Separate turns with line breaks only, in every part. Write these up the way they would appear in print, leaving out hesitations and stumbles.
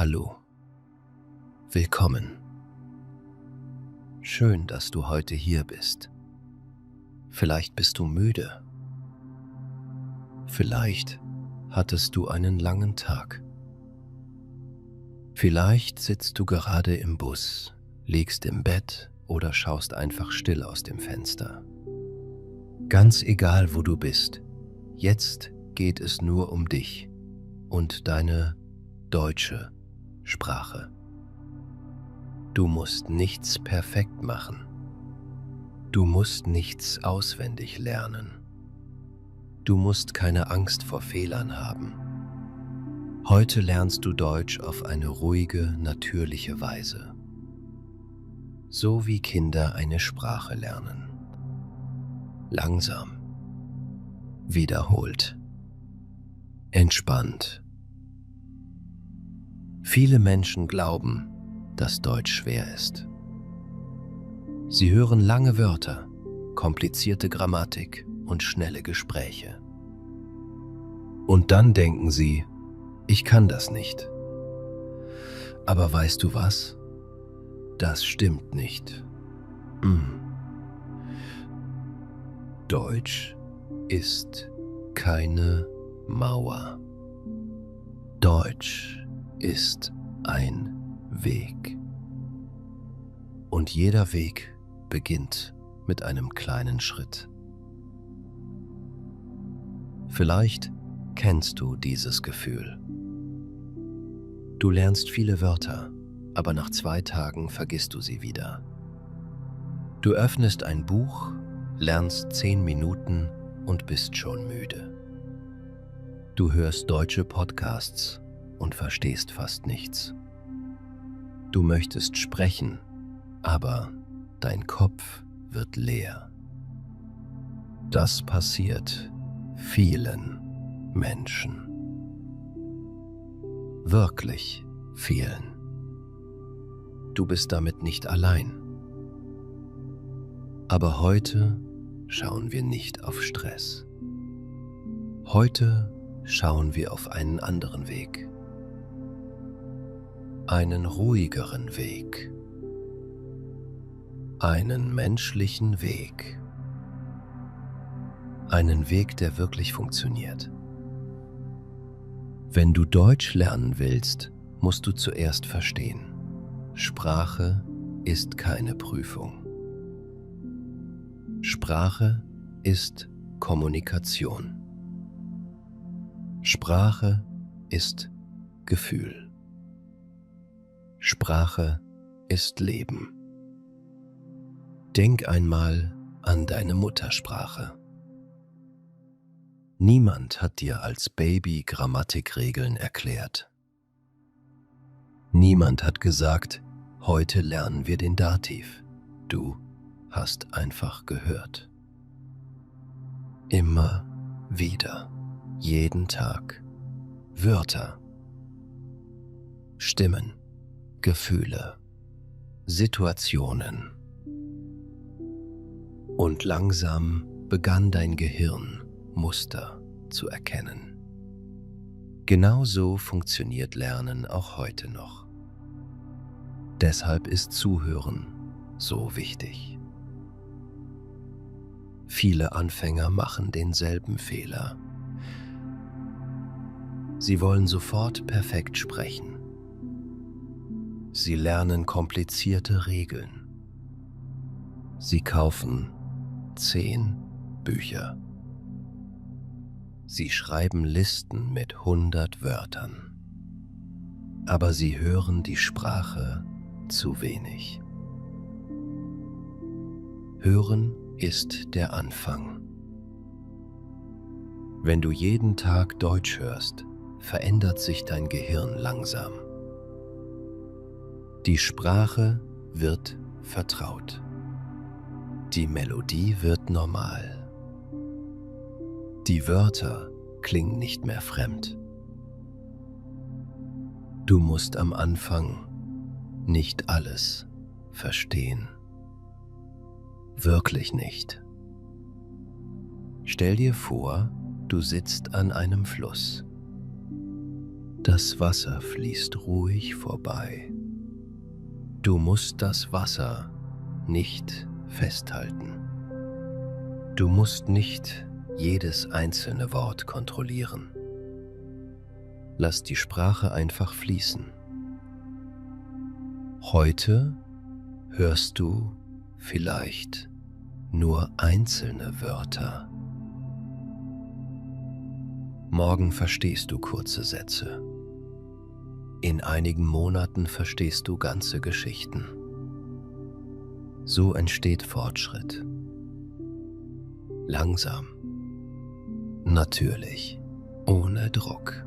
Hallo, willkommen. Schön, dass du heute hier bist. Vielleicht bist du müde. Vielleicht hattest du einen langen Tag. Vielleicht sitzt du gerade im Bus, liegst im Bett oder schaust einfach still aus dem Fenster. Ganz egal, wo du bist, jetzt geht es nur um dich und deine deutsche Sprache. Du musst nichts perfekt machen. Du musst nichts auswendig lernen. Du musst keine Angst vor Fehlern haben. Heute lernst du Deutsch auf eine ruhige, natürliche Weise. So wie Kinder eine Sprache lernen. Langsam, wiederholt, entspannt. Viele Menschen glauben, dass Deutsch schwer ist. Sie hören lange Wörter, komplizierte Grammatik und schnelle Gespräche. Und dann denken sie, ich kann das nicht. Aber weißt du was? Das stimmt nicht. Deutsch ist keine Mauer. Deutsch ist ein Weg. Und jeder Weg beginnt mit einem kleinen Schritt. Vielleicht kennst du dieses Gefühl. Du lernst viele Wörter, aber nach 2 Tagen vergisst du sie wieder. Du öffnest ein Buch, lernst 10 Minuten und bist schon müde. Du hörst deutsche Podcasts und verstehst fast nichts. Du möchtest sprechen, aber dein Kopf wird leer. Das passiert vielen Menschen. Wirklich vielen. Du bist damit nicht allein. Aber heute schauen wir nicht auf Stress. Heute schauen wir auf einen anderen Weg. Einen ruhigeren Weg. Einen menschlichen Weg. Einen Weg, der wirklich funktioniert. Wenn du Deutsch lernen willst, musst du zuerst verstehen: Sprache ist keine Prüfung. Sprache ist Kommunikation. Sprache ist Gefühl. Sprache ist Leben. Denk einmal an deine Muttersprache. Niemand hat dir als Baby Grammatikregeln erklärt. Niemand hat gesagt, heute lernen wir den Dativ. Du hast einfach gehört. Immer wieder, jeden Tag. Wörter, Stimmen, Gefühle, Situationen. Und langsam begann dein Gehirn, Muster zu erkennen. Genauso funktioniert Lernen auch heute noch. Deshalb ist Zuhören so wichtig. Viele Anfänger machen denselben Fehler. Sie wollen sofort perfekt sprechen. Sie lernen komplizierte Regeln. Sie kaufen 10 Bücher. Sie schreiben Listen mit 100 Wörtern. Aber sie hören die Sprache zu wenig. Hören ist der Anfang. Wenn du jeden Tag Deutsch hörst, verändert sich dein Gehirn langsam. Die Sprache wird vertraut. Die Melodie wird normal. Die Wörter klingen nicht mehr fremd. Du musst am Anfang nicht alles verstehen. Wirklich nicht. Stell dir vor, du sitzt an einem Fluss. Das Wasser fließt ruhig vorbei. Du musst das Wasser nicht festhalten. Du musst nicht jedes einzelne Wort kontrollieren. Lass die Sprache einfach fließen. Heute hörst du vielleicht nur einzelne Wörter. Morgen verstehst du kurze Sätze. In einigen Monaten verstehst du ganze Geschichten. So entsteht Fortschritt. Langsam, natürlich, ohne Druck.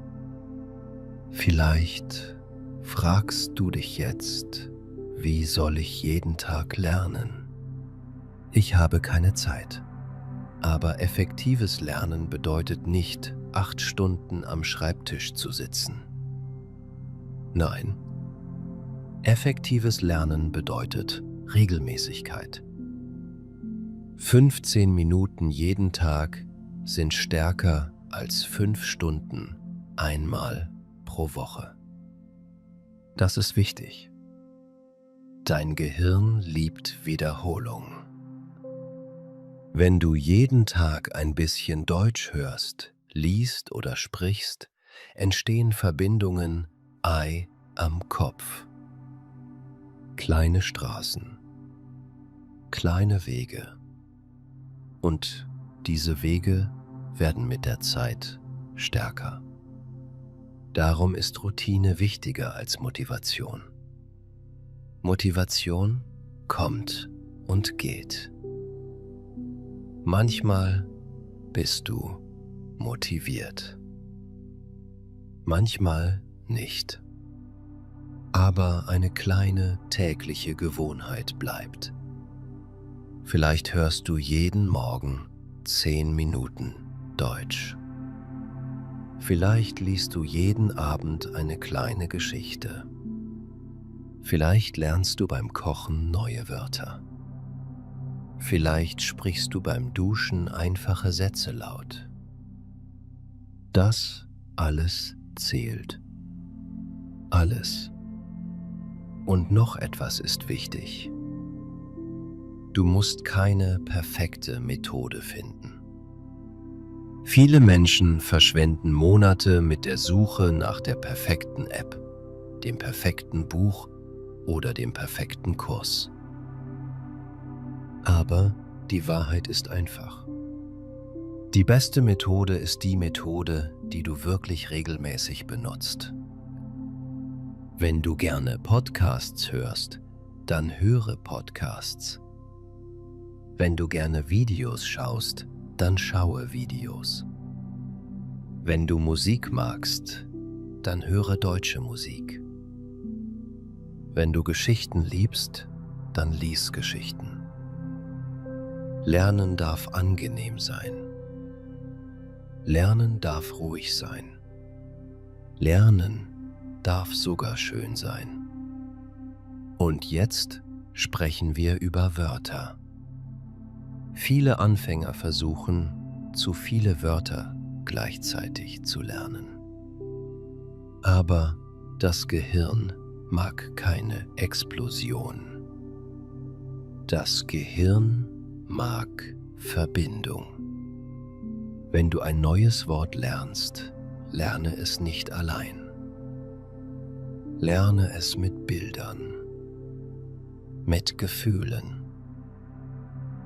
Vielleicht fragst du dich jetzt, wie soll ich jeden Tag lernen? Ich habe keine Zeit. Aber effektives Lernen bedeutet nicht, 8 Stunden am Schreibtisch zu sitzen. Nein, effektives Lernen bedeutet Regelmäßigkeit. 15 Minuten jeden Tag sind stärker als 5 Stunden einmal pro Woche. Das ist wichtig. Dein Gehirn liebt Wiederholung. Wenn du jeden Tag ein bisschen Deutsch hörst, liest oder sprichst, entstehen Verbindungen am Kopf. Kleine Straßen, kleine Wege. Und diese Wege werden mit der Zeit stärker. Darum ist Routine wichtiger als Motivation. Motivation kommt und geht. Manchmal bist du motiviert. Manchmal nicht. Aber eine kleine tägliche Gewohnheit bleibt. Vielleicht hörst du jeden Morgen 10 Minuten Deutsch. Vielleicht liest du jeden Abend eine kleine Geschichte. Vielleicht lernst du beim Kochen neue Wörter. Vielleicht sprichst du beim Duschen einfache Sätze laut. Das alles zählt. Alles. Und noch etwas ist wichtig. Du musst keine perfekte Methode finden. Viele Menschen verschwenden Monate mit der Suche nach der perfekten App, dem perfekten Buch oder dem perfekten Kurs. Aber die Wahrheit ist einfach. Die beste Methode ist die Methode, die du wirklich regelmäßig benutzt. Wenn du gerne Podcasts hörst, dann höre Podcasts. Wenn du gerne Videos schaust, dann schaue Videos. Wenn du Musik magst, dann höre deutsche Musik. Wenn du Geschichten liebst, dann lies Geschichten. Lernen darf angenehm sein. Lernen darf ruhig sein. Lernen darf sogar schön sein. Und jetzt sprechen wir über Wörter. Viele Anfänger versuchen, zu viele Wörter gleichzeitig zu lernen. Aber das Gehirn mag keine Explosion. Das Gehirn mag Verbindung. Wenn du ein neues Wort lernst, lerne es nicht allein. Lerne es mit Bildern, mit Gefühlen,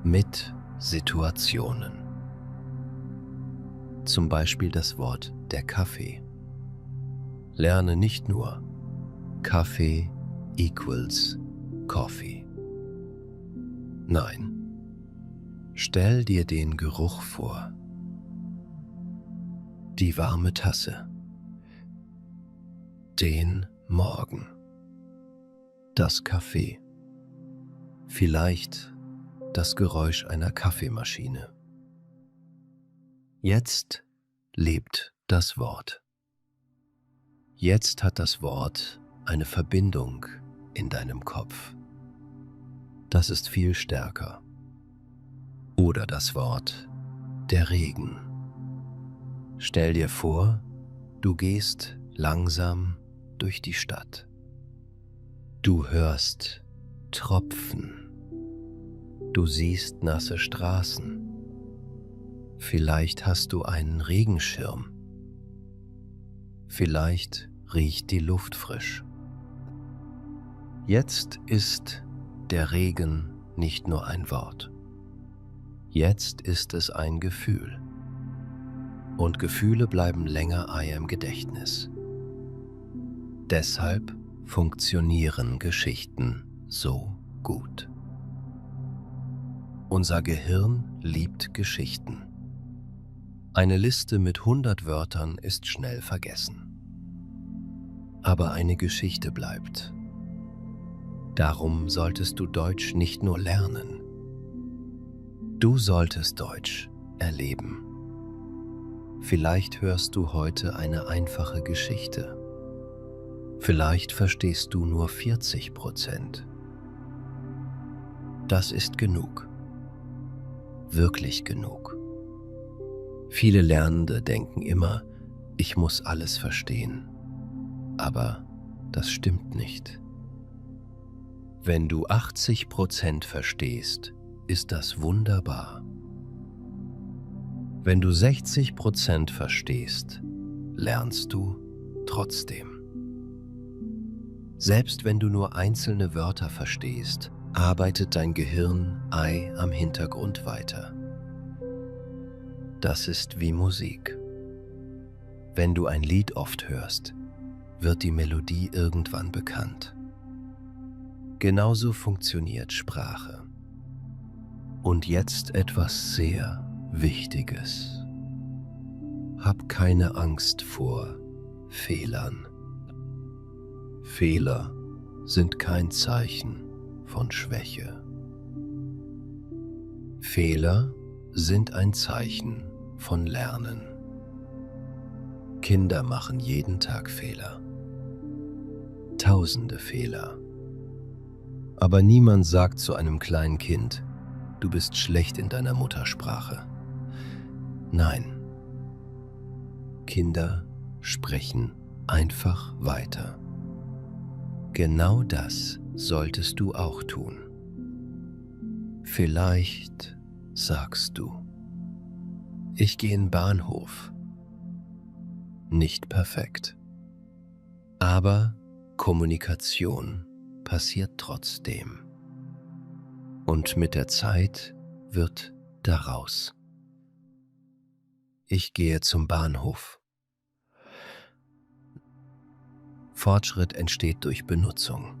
mit Situationen. Zum Beispiel das Wort der Kaffee. Lerne nicht nur Kaffee equals Coffee. Nein, stell dir den Geruch vor. Die warme Tasse. Den Morgen. Das Kaffee. Vielleicht das Geräusch einer Kaffeemaschine. Jetzt lebt das Wort. Jetzt hat das Wort eine Verbindung in deinem Kopf. Das ist viel stärker. Oder das Wort der Regen. Stell dir vor, du gehst langsam durch die Stadt. Du hörst Tropfen. Du siehst nasse Straßen. Vielleicht hast du einen Regenschirm. Vielleicht riecht die Luft frisch. Jetzt ist der Regen nicht nur ein Wort. Jetzt ist es ein Gefühl. Und Gefühle bleiben länger im Gedächtnis. Deshalb funktionieren Geschichten so gut. Unser Gehirn liebt Geschichten. Eine Liste mit 100 Wörtern ist schnell vergessen. Aber eine Geschichte bleibt. Darum solltest du Deutsch nicht nur lernen. Du solltest Deutsch erleben. Vielleicht hörst du heute eine einfache Geschichte. Vielleicht verstehst du nur 40%. Das ist genug. Wirklich genug. Viele Lernende denken immer, ich muss alles verstehen. Aber das stimmt nicht. Wenn du 80% verstehst, ist das wunderbar. Wenn du 60% verstehst, lernst du trotzdem. Selbst wenn du nur einzelne Wörter verstehst, arbeitet dein Gehirn am Hintergrund weiter. Das ist wie Musik. Wenn du ein Lied oft hörst, wird die Melodie irgendwann bekannt. Genauso funktioniert Sprache. Und jetzt etwas sehr Wichtiges. Hab keine Angst vor Fehlern. Fehler sind kein Zeichen von Schwäche. Fehler sind ein Zeichen von Lernen. Kinder machen jeden Tag Fehler. Tausende Fehler. Aber niemand sagt zu einem kleinen Kind, du bist schlecht in deiner Muttersprache. Nein. Kinder sprechen einfach weiter. Genau das solltest du auch tun. Vielleicht sagst du, ich gehe in den Bahnhof. Nicht perfekt. Aber Kommunikation passiert trotzdem. Und mit der Zeit wird daraus. Ich gehe zum Bahnhof. Fortschritt entsteht durch Benutzung,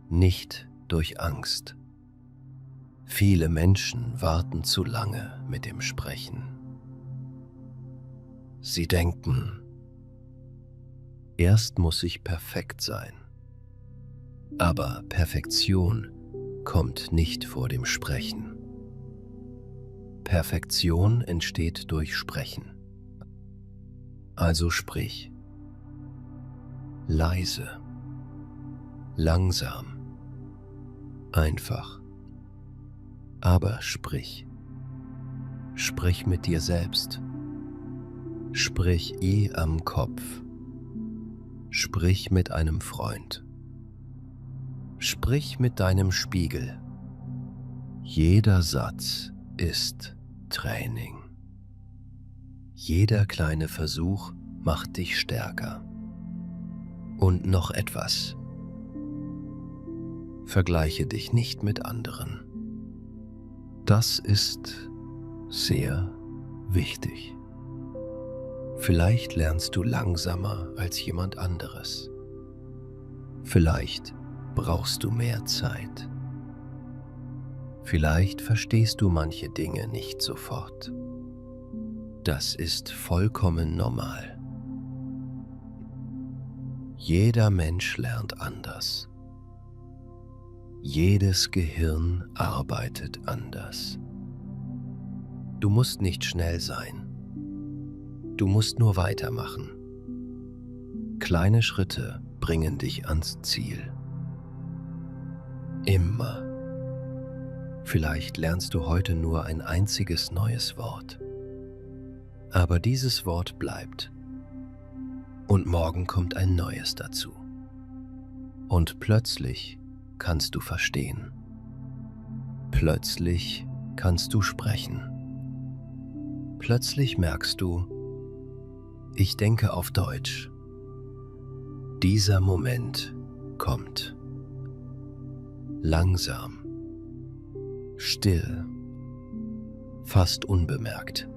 nicht durch Angst. Viele Menschen warten zu lange mit dem Sprechen. Sie denken, erst muss ich perfekt sein. Aber Perfektion kommt nicht vor dem Sprechen. Perfektion entsteht durch Sprechen. Also sprich. Leise. Langsam. Einfach. Aber sprich. Sprich mit dir selbst. Sprich am Kopf. Sprich mit einem Freund. Sprich mit deinem Spiegel. Jeder Satz ist Training. Jeder kleine Versuch macht dich stärker. Und noch etwas. Vergleiche dich nicht mit anderen. Das ist sehr wichtig. Vielleicht lernst du langsamer als jemand anderes. Vielleicht brauchst du mehr Zeit. Vielleicht verstehst du manche Dinge nicht sofort. Das ist vollkommen normal. Jeder Mensch lernt anders. Jedes Gehirn arbeitet anders. Du musst nicht schnell sein. Du musst nur weitermachen. Kleine Schritte bringen dich ans Ziel. Immer. Vielleicht lernst du heute nur ein einziges neues Wort. Aber dieses Wort bleibt. Und morgen kommt ein neues dazu. Und plötzlich kannst du verstehen. Plötzlich kannst du sprechen. Plötzlich merkst du, ich denke auf Deutsch. Dieser Moment kommt. Langsam, still, fast unbemerkt.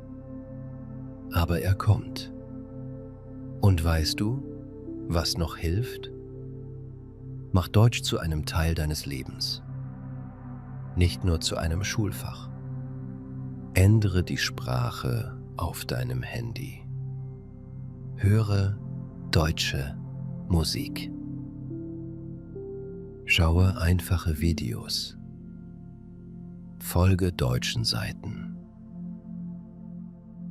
Aber er kommt. Und weißt du, was noch hilft? Mach Deutsch zu einem Teil deines Lebens, nicht nur zu einem Schulfach. Ändere die Sprache auf deinem Handy. Höre deutsche Musik. Schaue einfache Videos. Folge deutschen Seiten.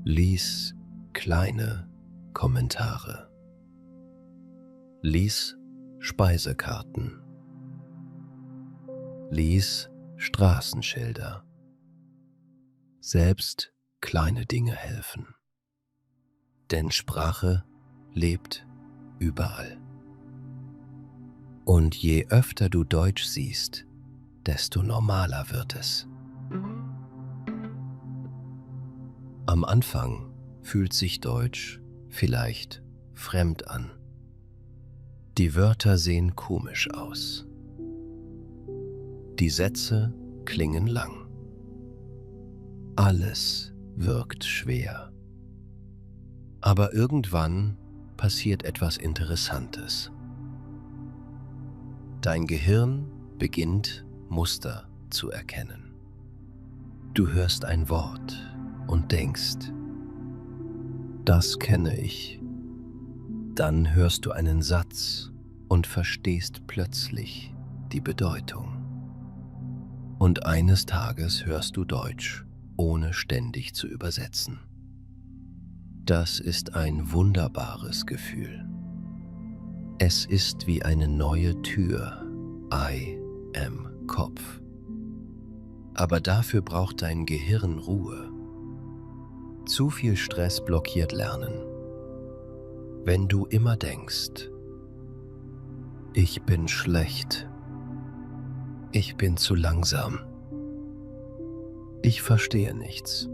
Lies kleine Kommentare. Lies Speisekarten. Lies Straßenschilder. Selbst kleine Dinge helfen. Denn Sprache lebt überall. Und je öfter du Deutsch siehst, desto normaler wird es. Am Anfang fühlt sich Deutsch vielleicht fremd an. Die Wörter sehen komisch aus. Die Sätze klingen lang. Alles wirkt schwer. Aber irgendwann passiert etwas Interessantes. Dein Gehirn beginnt Muster zu erkennen. Du hörst ein Wort und denkst, das kenne ich. Dann hörst du einen Satz und verstehst plötzlich die Bedeutung. Und eines Tages hörst du Deutsch, ohne ständig zu übersetzen. Das ist ein wunderbares Gefühl. Es ist wie eine neue Tür, I am Kopf. Aber dafür braucht dein Gehirn Ruhe. Zu viel Stress blockiert Lernen. Wenn du immer denkst, ich bin schlecht, ich bin zu langsam, ich verstehe nichts,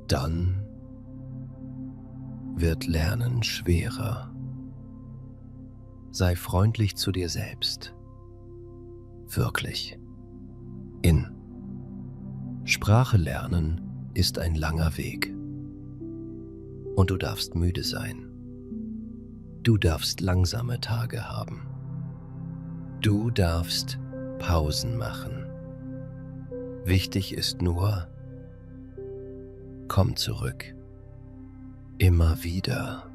dann wird Lernen schwerer. Sei freundlich zu dir selbst. Wirklich. Sprache lernen ist ein langer Weg. Und du darfst müde sein. Du darfst langsame Tage haben. Du darfst Pausen machen. Wichtig ist nur, komm zurück. Immer wieder.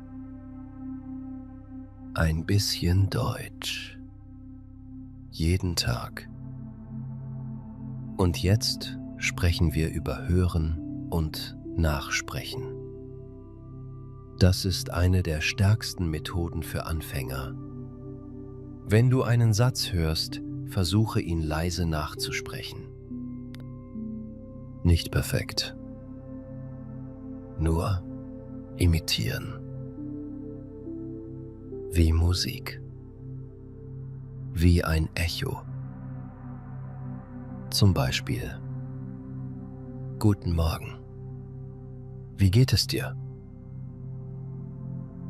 Ein bisschen Deutsch. Jeden Tag. Und jetzt sprechen wir über Hören und Nachsprechen. Das ist eine der stärksten Methoden für Anfänger. Wenn du einen Satz hörst, versuche ihn leise nachzusprechen. Nicht perfekt. Nur imitieren. Wie Musik. Wie ein Echo. Zum Beispiel: Guten Morgen. Wie geht es dir?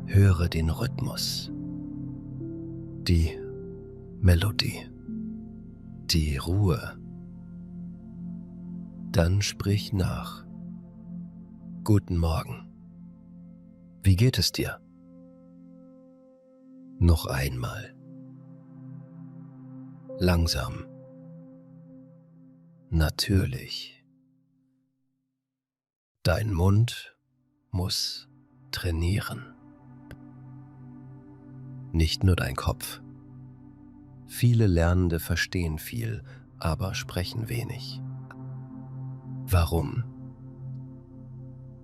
Höre den Rhythmus, die Melodie, die Ruhe. Dann sprich nach. Guten Morgen. Wie geht es dir? Noch einmal. Langsam. Natürlich. Dein Mund muss trainieren. Nicht nur dein Kopf. Viele Lernende verstehen viel, aber sprechen wenig. Warum?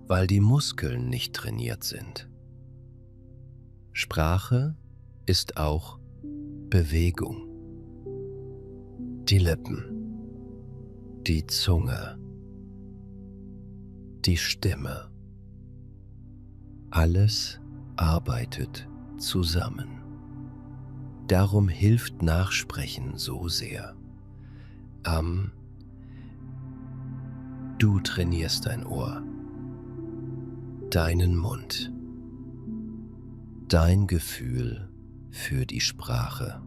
Weil die Muskeln nicht trainiert sind. Sprache ist auch Bewegung. Die Lippen, die Zunge, die Stimme. Alles arbeitet zusammen. Darum hilft Nachsprechen so sehr. Du trainierst dein Ohr, deinen Mund, dein Gefühl für die Sprache.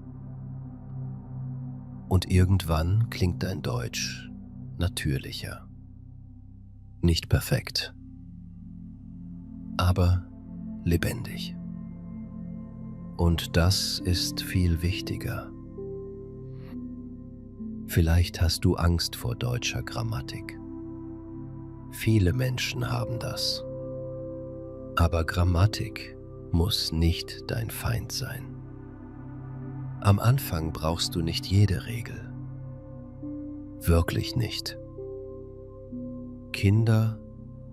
Und irgendwann klingt dein Deutsch natürlicher. Nicht perfekt, aber lebendig. Und das ist viel wichtiger. Vielleicht hast du Angst vor deutscher Grammatik. Viele Menschen haben das. Aber Grammatik muss nicht dein Feind sein. Am Anfang brauchst du nicht jede Regel. Wirklich nicht. Kinder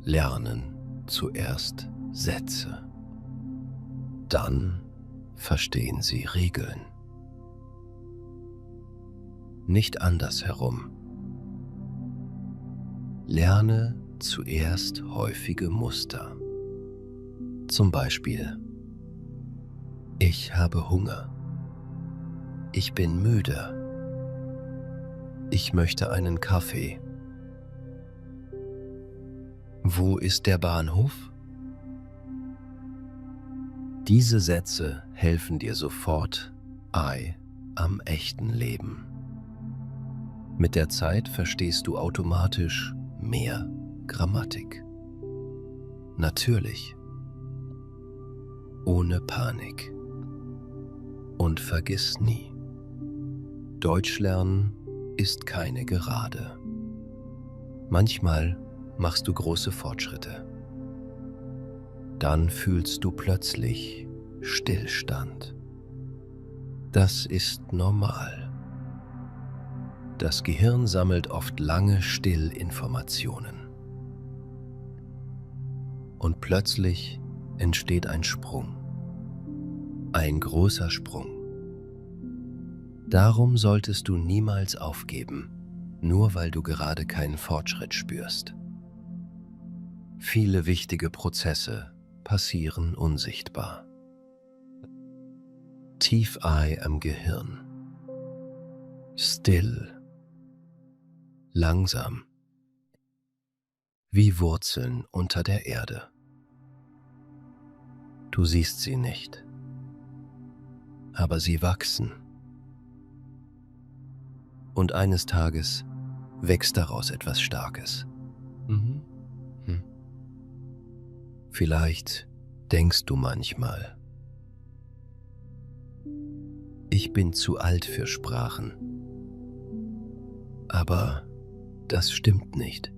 lernen zuerst Sätze. Dann verstehen sie Regeln. Nicht andersherum. Lerne zuerst häufige Muster. Zum Beispiel: Ich habe Hunger. Ich bin müde. Ich möchte einen Kaffee. Wo ist der Bahnhof? Diese Sätze helfen dir sofort am echten Leben. Mit der Zeit verstehst du automatisch mehr Grammatik. Natürlich. Ohne Panik. Und vergiss nie: Deutsch lernen ist keine Gerade. Manchmal machst du große Fortschritte. Dann fühlst du plötzlich Stillstand. Das ist normal. Das Gehirn sammelt oft lange Stillinformationen. Und plötzlich entsteht ein Sprung. Ein großer Sprung. Darum solltest du niemals aufgeben, nur weil du gerade keinen Fortschritt spürst. Viele wichtige Prozesse passieren unsichtbar. Tief-Eye am Gehirn. Still. Langsam. Wie Wurzeln unter der Erde. Du siehst sie nicht, aber sie wachsen. Und eines Tages wächst daraus etwas Starkes. Vielleicht denkst du manchmal: Ich bin zu alt für Sprachen. Aber das stimmt nicht.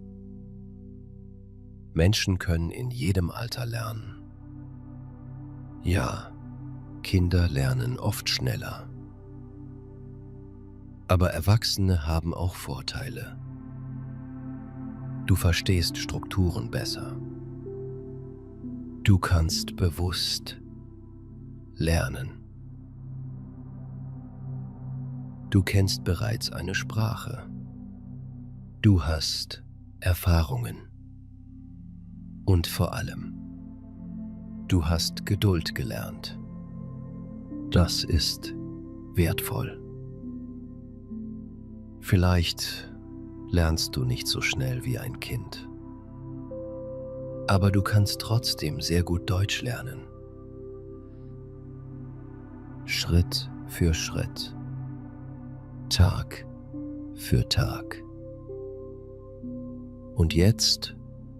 Menschen können in jedem Alter lernen. Ja, Kinder lernen oft schneller. Aber Erwachsene haben auch Vorteile. Du verstehst Strukturen besser. Du kannst bewusst lernen. Du kennst bereits eine Sprache. Du hast Erfahrungen. Und vor allem, du hast Geduld gelernt. Das ist wertvoll. Vielleicht lernst du nicht so schnell wie ein Kind. Aber du kannst trotzdem sehr gut Deutsch lernen. Schritt für Schritt. Tag für Tag. Und jetzt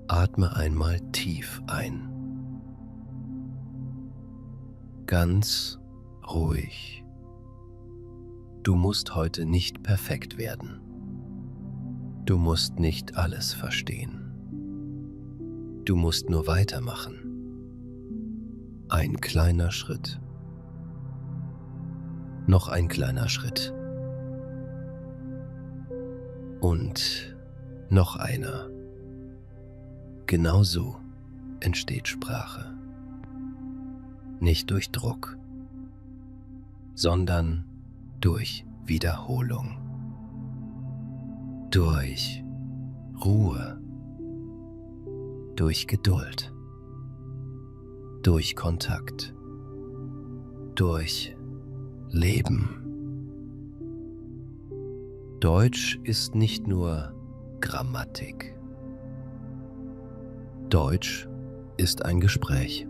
atme einmal tief ein. Ganz ruhig. Du musst heute nicht perfekt werden. Du musst nicht alles verstehen. Du musst nur weitermachen. Ein kleiner Schritt. Noch ein kleiner Schritt. Und noch einer. Genau so entsteht Sprache. Nicht durch Druck, sondern durch Wiederholung. Durch Ruhe. Durch Geduld. durch Kontakt, durch Leben. Deutsch ist nicht nur Grammatik. Deutsch ist ein Gespräch.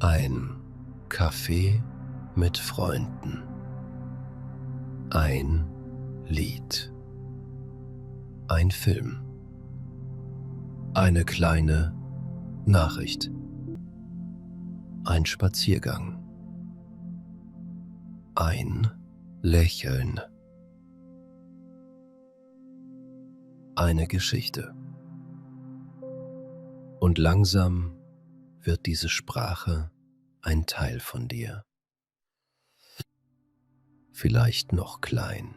Ein Kaffee mit Freunden. Ein Lied. Ein Film. Eine kleine Nachricht. Ein Spaziergang. Ein Lächeln. Eine Geschichte. Und langsam wird diese Sprache ein Teil von dir. Vielleicht noch klein,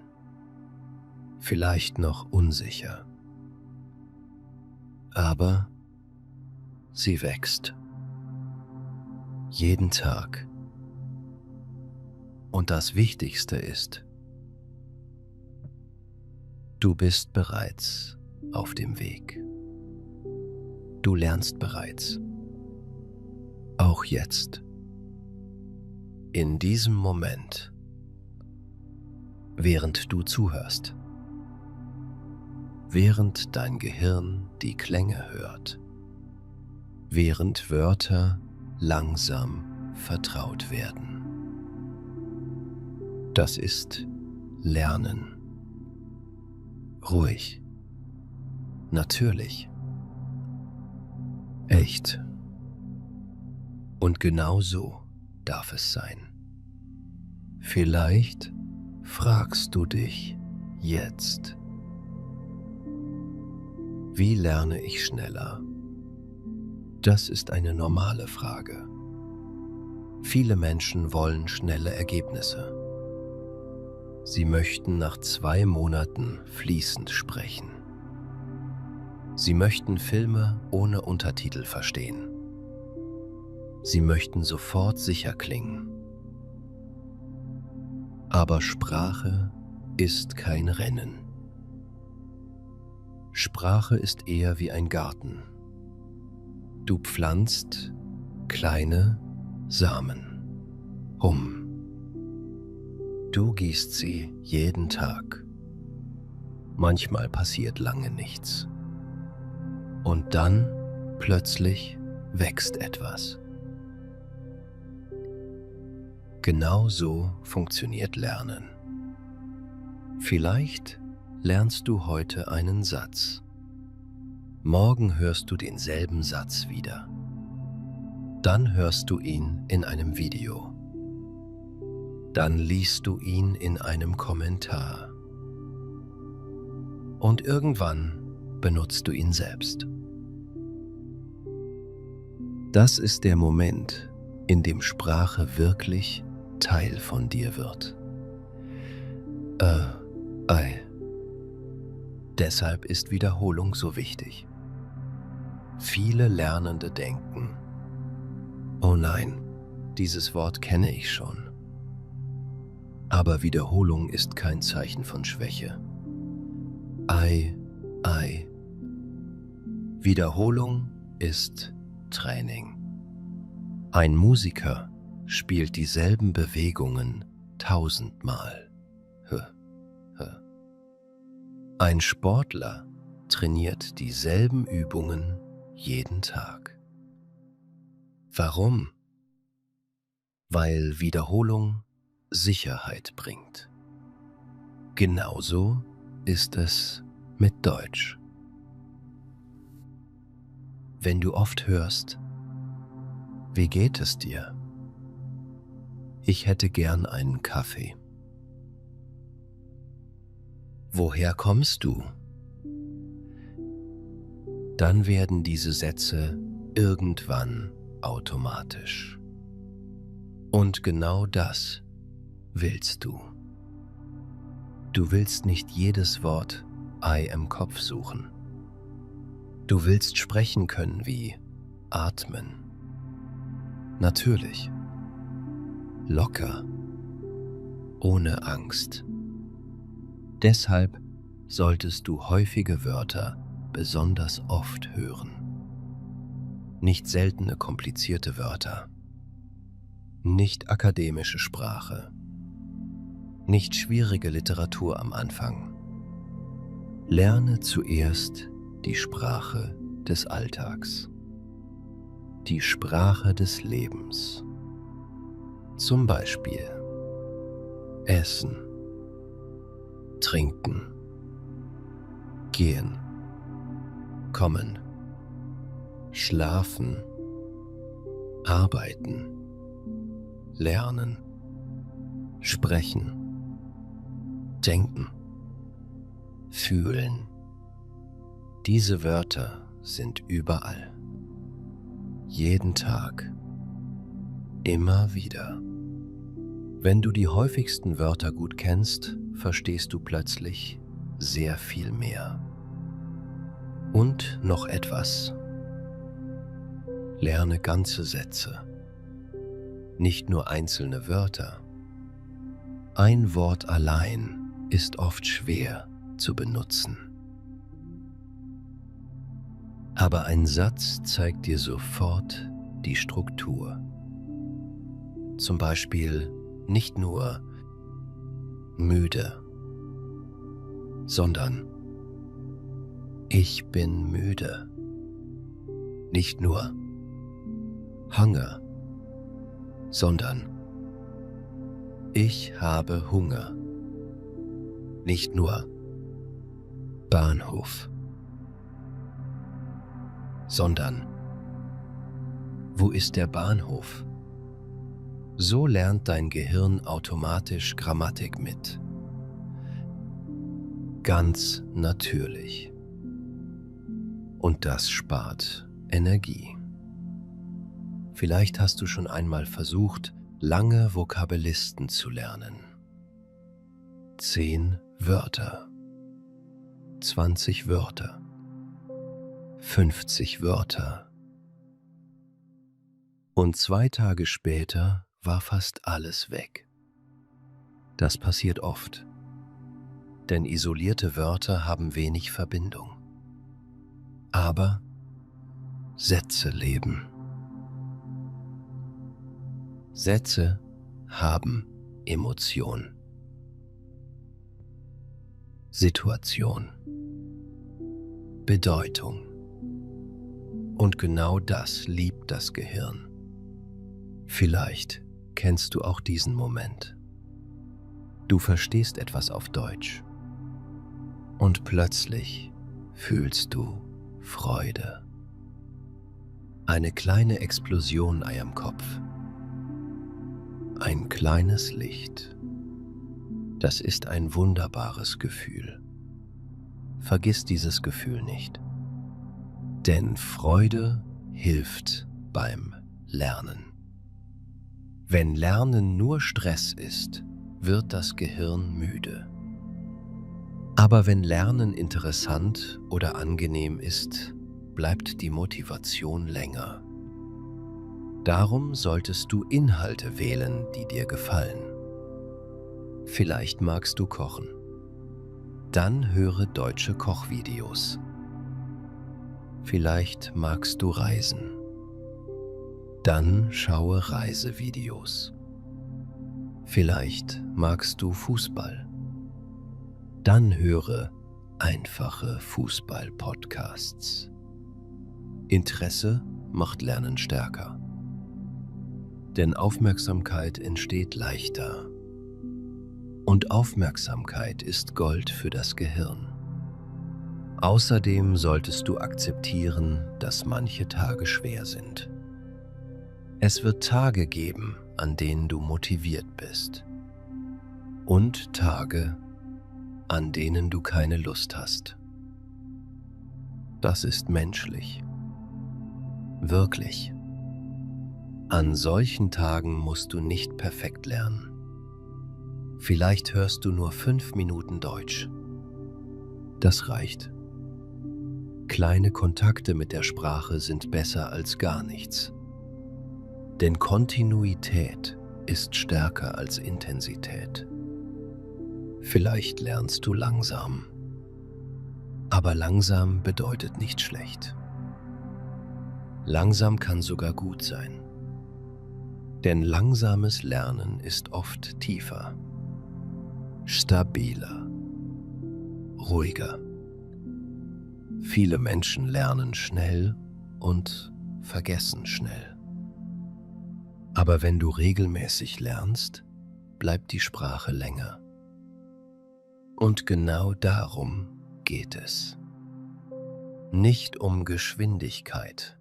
vielleicht noch unsicher, aber sie wächst. Jeden Tag. Und das Wichtigste ist, du bist bereits auf dem Weg. Du lernst bereits. Auch jetzt. In diesem Moment. Während du zuhörst. Während dein Gehirn die Klänge hört. Während Wörter langsam vertraut werden. Das ist Lernen. Ruhig. Natürlich. Echt. Und genau so darf es sein. Vielleicht fragst du dich jetzt: Wie lerne ich schneller? Das ist eine normale Frage. Viele Menschen wollen schnelle Ergebnisse. Sie möchten nach 2 Monaten fließend sprechen. Sie möchten Filme ohne Untertitel verstehen. Sie möchten sofort sicher klingen. Aber Sprache ist kein Rennen. Sprache ist eher wie ein Garten. Du pflanzt kleine Samen. Du gießt sie jeden Tag. Manchmal passiert lange nichts. Und dann plötzlich wächst etwas. Genau so funktioniert Lernen. Vielleicht lernst du heute einen Satz. Morgen hörst du denselben Satz wieder. Dann hörst du ihn in einem Video. Dann liest du ihn in einem Kommentar. Und irgendwann benutzt du ihn selbst. Das ist der Moment, in dem Sprache wirklich Teil von dir wird. Deshalb ist Wiederholung so wichtig. Viele Lernende denken: Oh nein, dieses Wort kenne ich schon. Aber Wiederholung ist kein Zeichen von Schwäche. Wiederholung ist Training. Ein Musiker spielt dieselben Bewegungen 1000-mal. Ein Sportler trainiert dieselben Übungen jeden Tag. Warum? Weil Wiederholung Sicherheit bringt. Genauso ist es mit Deutsch. Wenn du oft hörst: Wie geht es dir? Ich hätte gern einen Kaffee. Woher kommst du? Dann werden diese Sätze irgendwann automatisch. Und genau das willst du. Du willst nicht jedes Wort Ei im Kopf suchen. Du willst sprechen können wie atmen. Natürlich. Locker. Ohne Angst. Deshalb solltest du häufige Wörter besonders oft hören. nicht seltene komplizierte Wörter, nicht akademische Sprache, nicht schwierige Literatur am Anfang. Lerne zuerst die Sprache des Alltags, die Sprache des Lebens. Zum Beispiel Essen, Trinken, Gehen, Kommen, Schlafen, Arbeiten, Lernen, Sprechen, Denken, Fühlen. Diese Wörter sind überall. Jeden Tag. Immer wieder. Wenn du die häufigsten Wörter gut kennst, verstehst du plötzlich sehr viel mehr. Und noch etwas. Lerne ganze Sätze. Nicht nur einzelne Wörter. Ein Wort allein ist oft schwer zu benutzen. Aber ein Satz zeigt dir sofort die Struktur. Zum Beispiel nicht nur müde, sondern ich bin müde. Nicht nur Hunger, sondern ich habe Hunger. Nicht nur Bahnhof, sondern wo ist der Bahnhof? So lernt dein Gehirn automatisch Grammatik mit. Ganz natürlich. Und das spart Energie. Vielleicht hast du schon einmal versucht, lange Vokabellisten zu lernen. 10 Wörter, 20 Wörter, 50 Wörter. Und 2 Tage später war fast alles weg. Das passiert oft, denn isolierte Wörter haben wenig Verbindung. Aber Sätze leben. Sätze haben Emotion, Situation, Bedeutung. Und genau das liebt das Gehirn. Vielleicht kennst du auch diesen Moment. Du verstehst etwas auf Deutsch und plötzlich fühlst du Freude. Eine kleine Explosion in deinem Kopf. Ein kleines Licht. Das ist ein wunderbares Gefühl. Vergiss dieses Gefühl nicht. Denn Freude hilft beim Lernen. Wenn Lernen nur Stress ist, wird das Gehirn müde. Aber wenn Lernen interessant oder angenehm ist, bleibt die Motivation länger. Darum solltest du Inhalte wählen, die dir gefallen. Vielleicht magst du kochen. Dann höre deutsche Kochvideos. Vielleicht magst du reisen. Dann schaue Reisevideos. Vielleicht magst du Fußball. Dann höre einfache Fußball-Podcasts. Interesse macht Lernen stärker. Denn Aufmerksamkeit entsteht leichter. Und Aufmerksamkeit ist Gold für das Gehirn. Außerdem solltest du akzeptieren, dass manche Tage schwer sind. Es wird Tage geben, an denen du motiviert bist. Und Tage, an denen du keine Lust hast. Das ist menschlich. Wirklich. An solchen Tagen musst du nicht perfekt lernen. Vielleicht hörst du nur 5 Minuten Deutsch. Das reicht. Kleine Kontakte mit der Sprache sind besser als gar nichts. Denn Kontinuität ist stärker als Intensität. Vielleicht lernst du langsam. Aber langsam bedeutet nicht schlecht. Langsam kann sogar gut sein. Denn langsames Lernen ist oft tiefer, stabiler, ruhiger. Viele Menschen lernen schnell und vergessen schnell. Aber wenn du regelmäßig lernst, bleibt die Sprache länger. Und genau darum geht es. Nicht um Geschwindigkeit,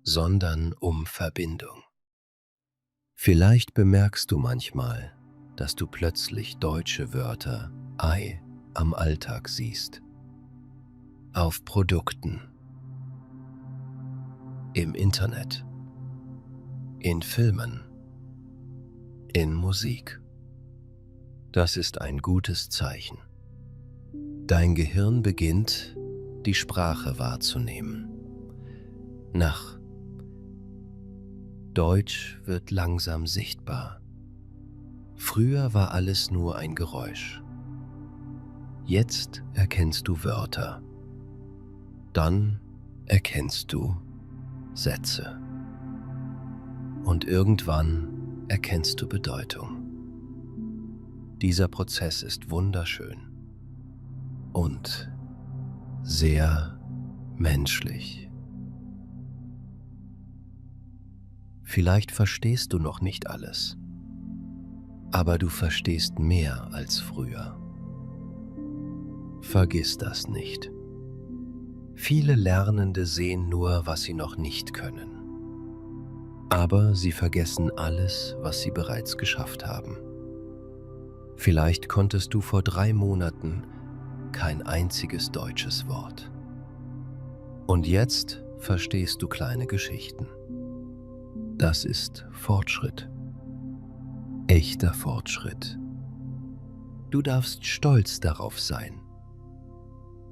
sondern um Verbindung. Vielleicht bemerkst du manchmal, dass du plötzlich deutsche Wörter am Alltag siehst. Auf Produkten, im Internet, in Filmen, in Musik. Das ist ein gutes Zeichen. Dein Gehirn beginnt, die Sprache wahrzunehmen. Deutsch wird langsam sichtbar. Früher war alles nur ein Geräusch. Jetzt erkennst du Wörter. Dann erkennst du Sätze. Und irgendwann erkennst du Bedeutung. Dieser Prozess ist wunderschön und sehr menschlich. Vielleicht verstehst du noch nicht alles, aber du verstehst mehr als früher. Vergiss das nicht. Viele Lernende sehen nur, was sie noch nicht können. Aber sie vergessen alles, was sie bereits geschafft haben. Vielleicht konntest du vor 3 Monaten kein einziges deutsches Wort. Und jetzt verstehst du kleine Geschichten. Das ist Fortschritt. Echter Fortschritt. Du darfst stolz darauf sein.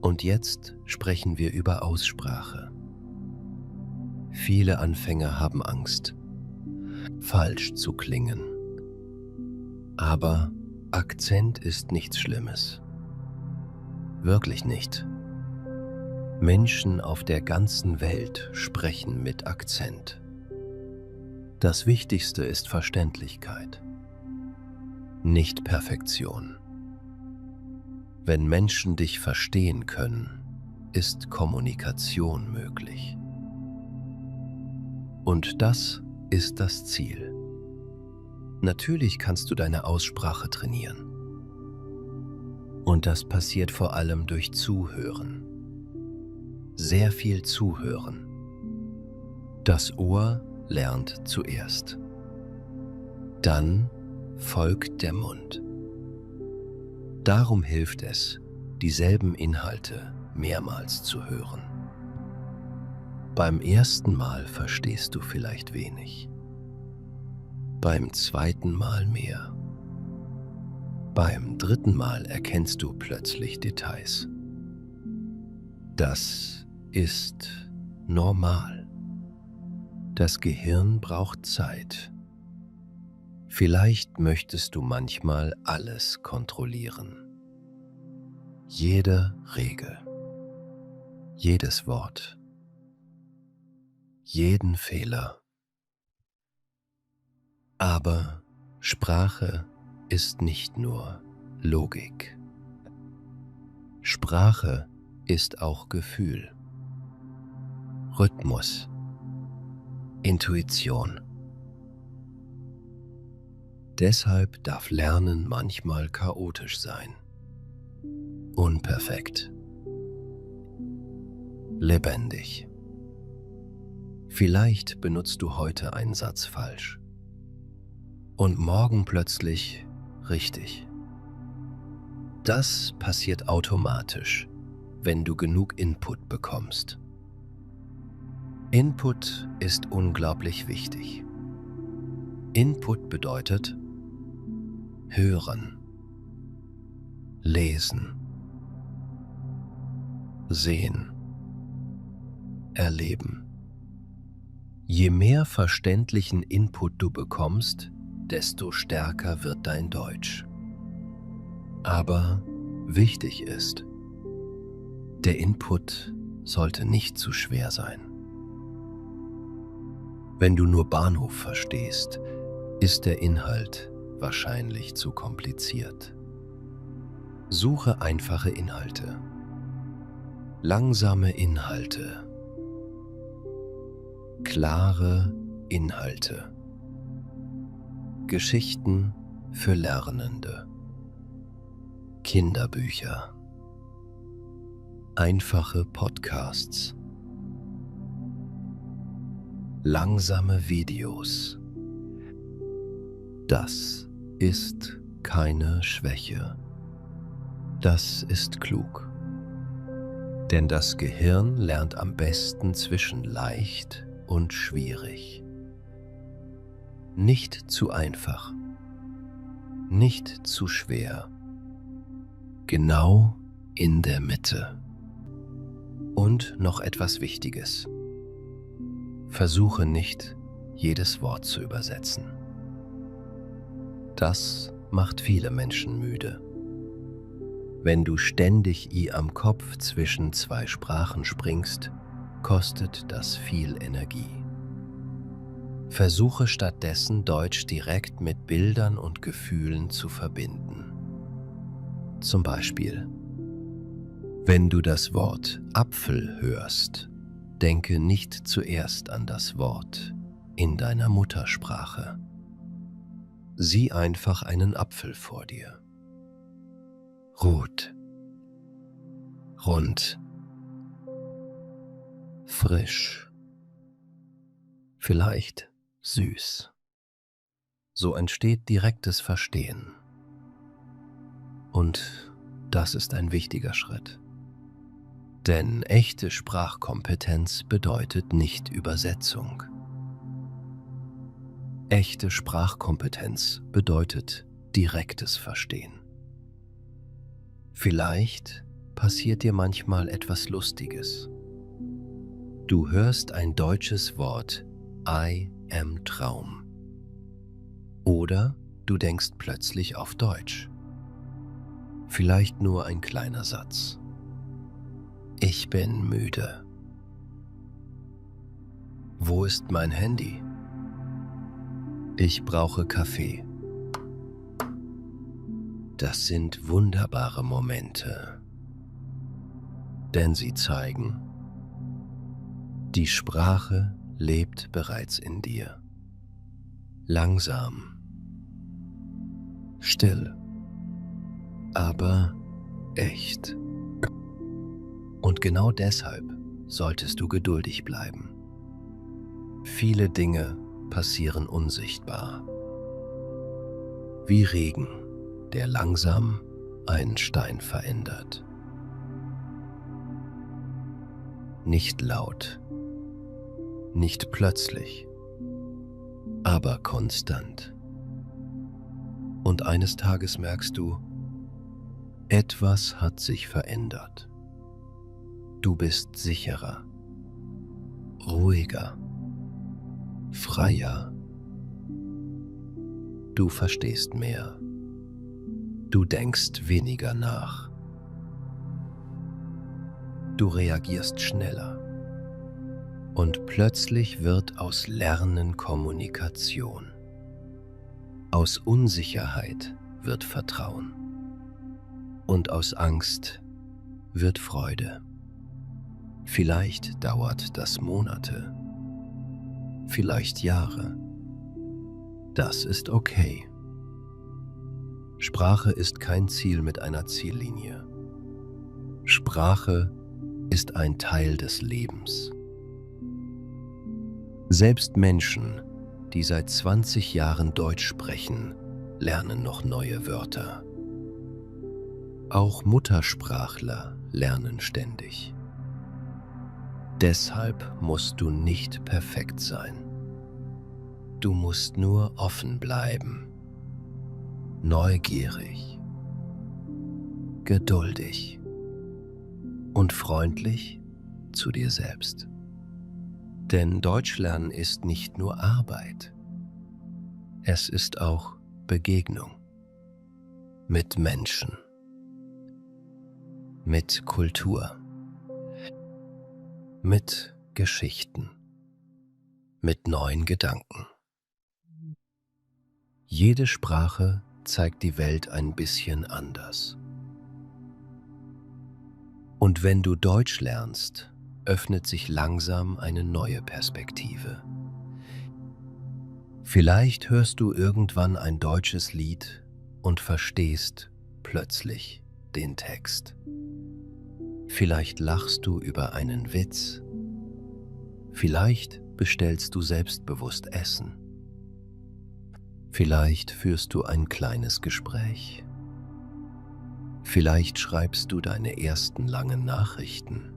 Und jetzt sprechen wir über Aussprache. Viele Anfänger haben Angst, falsch zu klingen. Aber Akzent ist nichts Schlimmes. Wirklich nicht. Menschen auf der ganzen Welt sprechen mit Akzent. Das Wichtigste ist Verständlichkeit, nicht Perfektion. Wenn Menschen dich verstehen können, ist Kommunikation möglich. Und das ist das Ziel. Natürlich kannst du deine Aussprache trainieren. Und das passiert vor allem durch Zuhören. Sehr viel Zuhören. Das Ohr lernt zuerst. Dann folgt der Mund. Darum hilft es, dieselben Inhalte mehrmals zu hören. Beim ersten Mal verstehst du vielleicht wenig. Beim zweiten Mal mehr. Beim dritten Mal erkennst du plötzlich Details. Das ist normal. Das Gehirn braucht Zeit. Vielleicht möchtest du manchmal alles kontrollieren. Jede Regel, jedes Wort, jeden Fehler. Aber Sprache ist nicht nur Logik. Sprache ist auch Gefühl, Rhythmus, Intuition. Deshalb darf Lernen manchmal chaotisch sein, unperfekt, lebendig. Vielleicht benutzt du heute einen Satz falsch und morgen plötzlich richtig. Das passiert automatisch, wenn du genug Input bekommst. Input ist unglaublich wichtig. Input bedeutet hören, lesen, sehen, erleben. Je mehr verständlichen Input du bekommst, desto stärker wird dein Deutsch. Aber wichtig ist, der Input sollte nicht zu schwer sein. Wenn du nur Bahnhof verstehst, ist der Inhalt wahrscheinlich zu kompliziert. Suche einfache Inhalte, langsame Inhalte, klare Inhalte, Geschichten für Lernende, Kinderbücher, einfache Podcasts, langsame Videos. Das ist keine Schwäche. Das ist klug. Denn das Gehirn lernt am besten zwischen leicht und schwierig. Nicht zu einfach, nicht zu schwer. Genau in der Mitte. Und noch etwas Wichtiges. Versuche nicht, jedes Wort zu übersetzen. Das macht viele Menschen müde. Wenn du ständig am Kopf zwischen zwei Sprachen springst, kostet das viel Energie. Versuche stattdessen, Deutsch direkt mit Bildern und Gefühlen zu verbinden. Zum Beispiel, wenn du das Wort Apfel hörst, denke nicht zuerst an das Wort in deiner Muttersprache. Sieh einfach einen Apfel vor dir. Rot, rund, frisch, vielleicht süß. So entsteht direktes Verstehen. Und das ist ein wichtiger Schritt. Denn echte Sprachkompetenz bedeutet nicht Übersetzung. Echte Sprachkompetenz bedeutet direktes Verstehen. Vielleicht passiert dir manchmal etwas Lustiges. Du hörst ein deutsches Wort, I am Traum. Oder du denkst plötzlich auf Deutsch. Vielleicht nur ein kleiner Satz. Ich bin müde. Wo ist mein Handy? Ich brauche Kaffee. Das sind wunderbare Momente, denn sie zeigen, die Sprache lebt bereits in dir. Langsam, still, aber echt. Und genau deshalb solltest du geduldig bleiben. Viele Dinge passieren unsichtbar. Wie Regen, der langsam einen Stein verändert. Nicht laut, nicht plötzlich, aber konstant. Und eines Tages merkst du, etwas hat sich verändert. Du bist sicherer, ruhiger, freier. Du verstehst mehr. Du denkst weniger nach. Du reagierst schneller. Und plötzlich wird aus Lernen Kommunikation. Aus Unsicherheit wird Vertrauen. Und aus Angst wird Freude. Vielleicht dauert das Monate, vielleicht Jahre. Das ist okay. Sprache ist kein Ziel mit einer Ziellinie. Sprache ist ein Teil des Lebens. Selbst Menschen, die seit 20 Jahren Deutsch sprechen, lernen noch neue Wörter. Auch Muttersprachler lernen ständig. Deshalb musst du nicht perfekt sein. Du musst nur offen bleiben, neugierig, geduldig und freundlich zu dir selbst. Denn Deutschlernen ist nicht nur Arbeit, es ist auch Begegnung mit Menschen, mit Kultur, mit Geschichten. mit neuen Gedanken. Jede Sprache zeigt die Welt ein bisschen anders. Und wenn du Deutsch lernst, öffnet sich langsam eine neue Perspektive. Vielleicht hörst du irgendwann ein deutsches Lied und verstehst plötzlich den Text. Vielleicht lachst du über einen Witz. Vielleicht bestellst du selbstbewusst Essen. Vielleicht führst du ein kleines Gespräch. Vielleicht schreibst du deine ersten langen Nachrichten.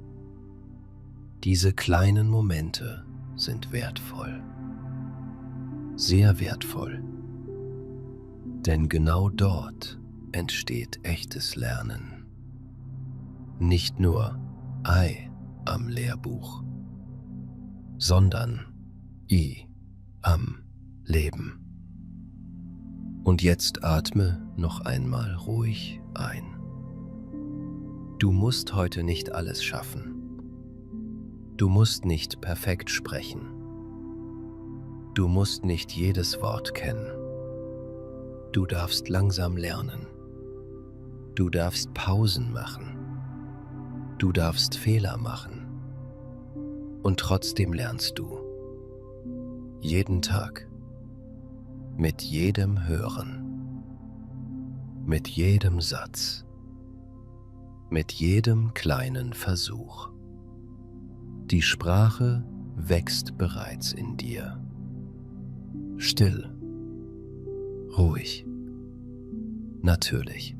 Diese kleinen Momente sind wertvoll. Sehr wertvoll. Denn genau dort entsteht echtes Lernen. Nicht nur Ei am Lehrbuch, sondern I am Leben. Und jetzt atme noch einmal ruhig ein. Du musst heute nicht alles schaffen. Du musst nicht perfekt sprechen. Du musst nicht jedes Wort kennen. Du darfst langsam lernen. Du darfst Pausen machen. Du darfst Fehler machen. Und trotzdem lernst du. Jeden Tag. Mit jedem Hören. Mit jedem Satz. Mit jedem kleinen Versuch. Die Sprache wächst bereits in dir. Still, ruhig, natürlich.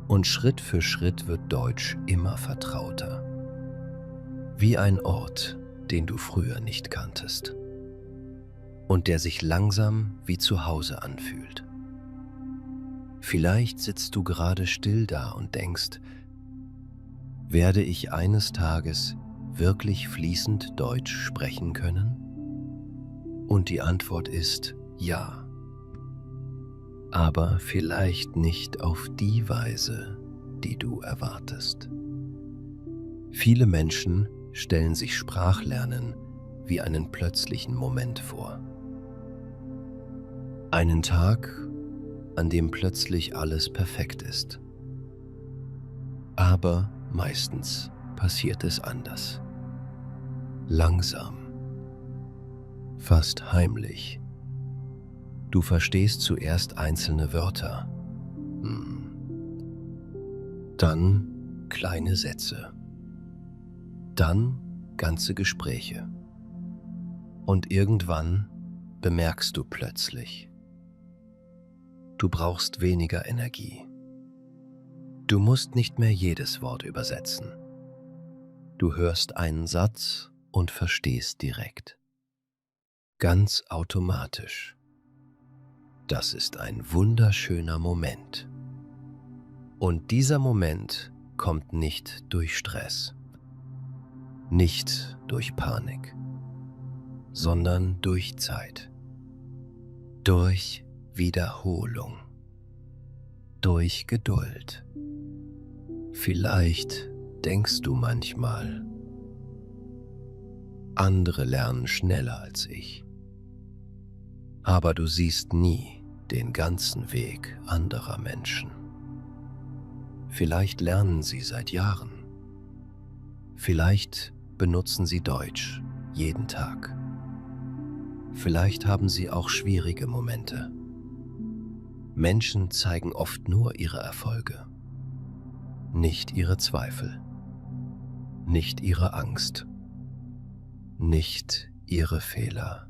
Und Schritt für Schritt wird Deutsch immer vertrauter. Wie ein Ort, den du früher nicht kanntest. Und der sich langsam wie zu Hause anfühlt. Vielleicht sitzt du gerade still da und denkst, werde ich eines Tages wirklich fließend Deutsch sprechen können? Und die Antwort ist ja. Aber vielleicht nicht auf die Weise, die du erwartest. Viele Menschen stellen sich Sprachlernen wie einen plötzlichen Moment vor. Einen Tag, an dem plötzlich alles perfekt ist. Aber meistens passiert es anders. Langsam. Fast heimlich. Du verstehst zuerst einzelne Wörter. Dann kleine Sätze. Dann ganze Gespräche. Und irgendwann bemerkst du plötzlich, du brauchst weniger Energie. Du musst nicht mehr jedes Wort übersetzen. Du hörst einen Satz und verstehst direkt. Ganz automatisch. Das ist ein wunderschöner Moment. Und dieser Moment kommt nicht durch Stress, nicht durch Panik, sondern durch Zeit, durch Wiederholung, durch Geduld. Vielleicht denkst du manchmal, andere lernen schneller als ich. Aber du siehst nie den ganzen Weg anderer Menschen. Vielleicht lernen sie seit Jahren. Vielleicht benutzen sie Deutsch jeden Tag. Vielleicht haben sie auch schwierige Momente. Menschen zeigen oft nur ihre Erfolge, nicht ihre Zweifel, nicht ihre Angst, nicht ihre Fehler.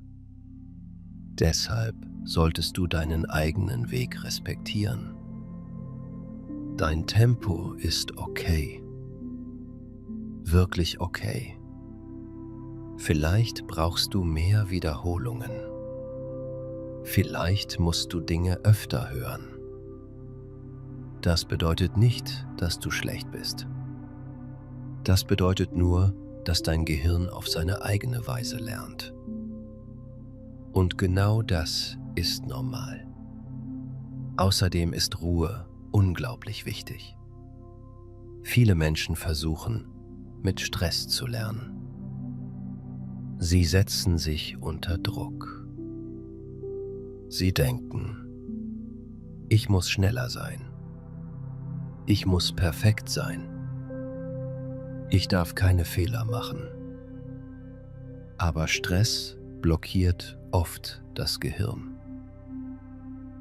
Deshalb solltest du deinen eigenen Weg respektieren. Dein Tempo ist okay, wirklich okay. Vielleicht brauchst du mehr Wiederholungen. Vielleicht musst du Dinge öfter hören. Das bedeutet nicht, dass du schlecht bist. Das bedeutet nur, dass dein Gehirn auf seine eigene Weise lernt. Und genau das ist normal. Außerdem ist Ruhe unglaublich wichtig. Viele Menschen versuchen, mit Stress zu lernen. Sie setzen sich unter Druck. Sie denken, ich muss schneller sein. Ich muss perfekt sein. Ich darf keine Fehler machen. Aber Stress blockiert oft das Gehirn.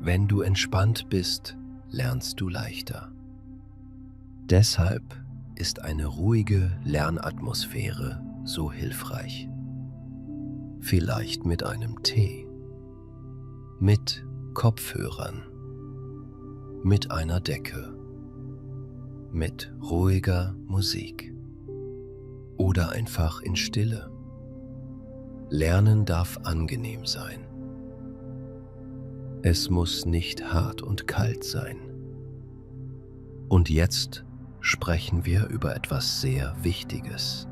Wenn du entspannt bist, lernst du leichter. Deshalb ist eine ruhige Lernatmosphäre so hilfreich. Vielleicht mit einem Tee, mit Kopfhörern, mit einer Decke, mit ruhiger Musik oder einfach in Stille. Lernen darf angenehm sein. Es muss nicht hart und kalt sein. Und jetzt sprechen wir über etwas sehr Wichtiges.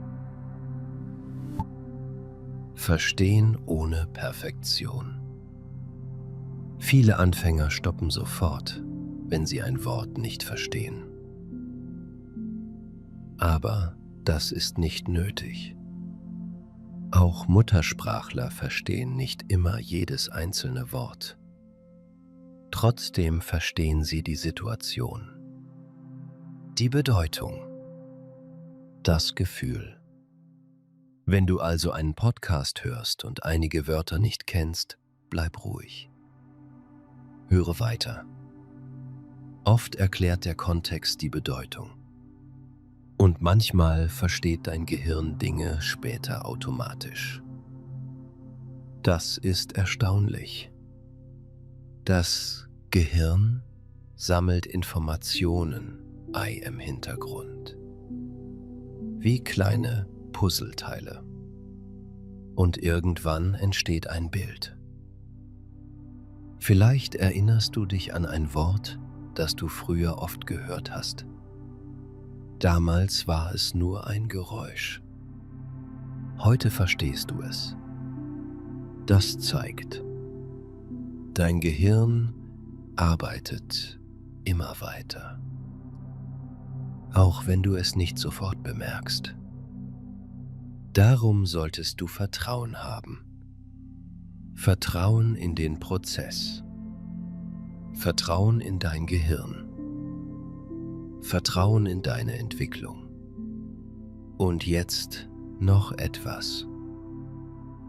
Verstehen ohne Perfektion. Viele Anfänger stoppen sofort, wenn sie ein Wort nicht verstehen. Aber das ist nicht nötig. Auch Muttersprachler verstehen nicht immer jedes einzelne Wort. Trotzdem verstehen sie die Situation, die Bedeutung, das Gefühl. Wenn du also einen Podcast hörst und einige Wörter nicht kennst, bleib ruhig. Höre weiter. Oft erklärt der Kontext die Bedeutung. Und manchmal versteht dein Gehirn Dinge später automatisch. Das ist erstaunlich. Das Gehirn sammelt Informationen im Hintergrund, wie kleine Puzzleteile. Und irgendwann entsteht ein Bild. Vielleicht erinnerst du dich an ein Wort, das du früher oft gehört hast. Damals war es nur ein Geräusch. Heute verstehst du es. Das zeigt, dein Gehirn arbeitet immer weiter, auch wenn du es nicht sofort bemerkst. Darum solltest du Vertrauen haben. Vertrauen in den Prozess. Vertrauen in dein Gehirn. Vertrauen in deine Entwicklung. Und jetzt noch etwas.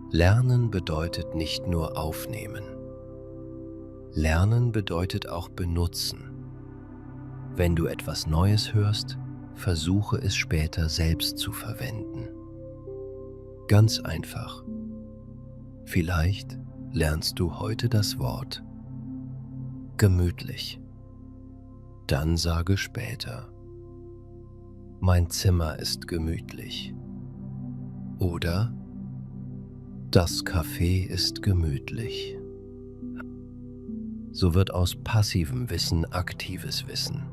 Lernen bedeutet nicht nur aufnehmen. Lernen bedeutet auch benutzen. Wenn du etwas Neues hörst, versuche es später selbst zu verwenden. Ganz einfach. Vielleicht lernst du heute das Wort gemütlich. Dann sage später, mein Zimmer ist gemütlich. Oder das Café ist gemütlich. So wird aus passivem Wissen aktives Wissen.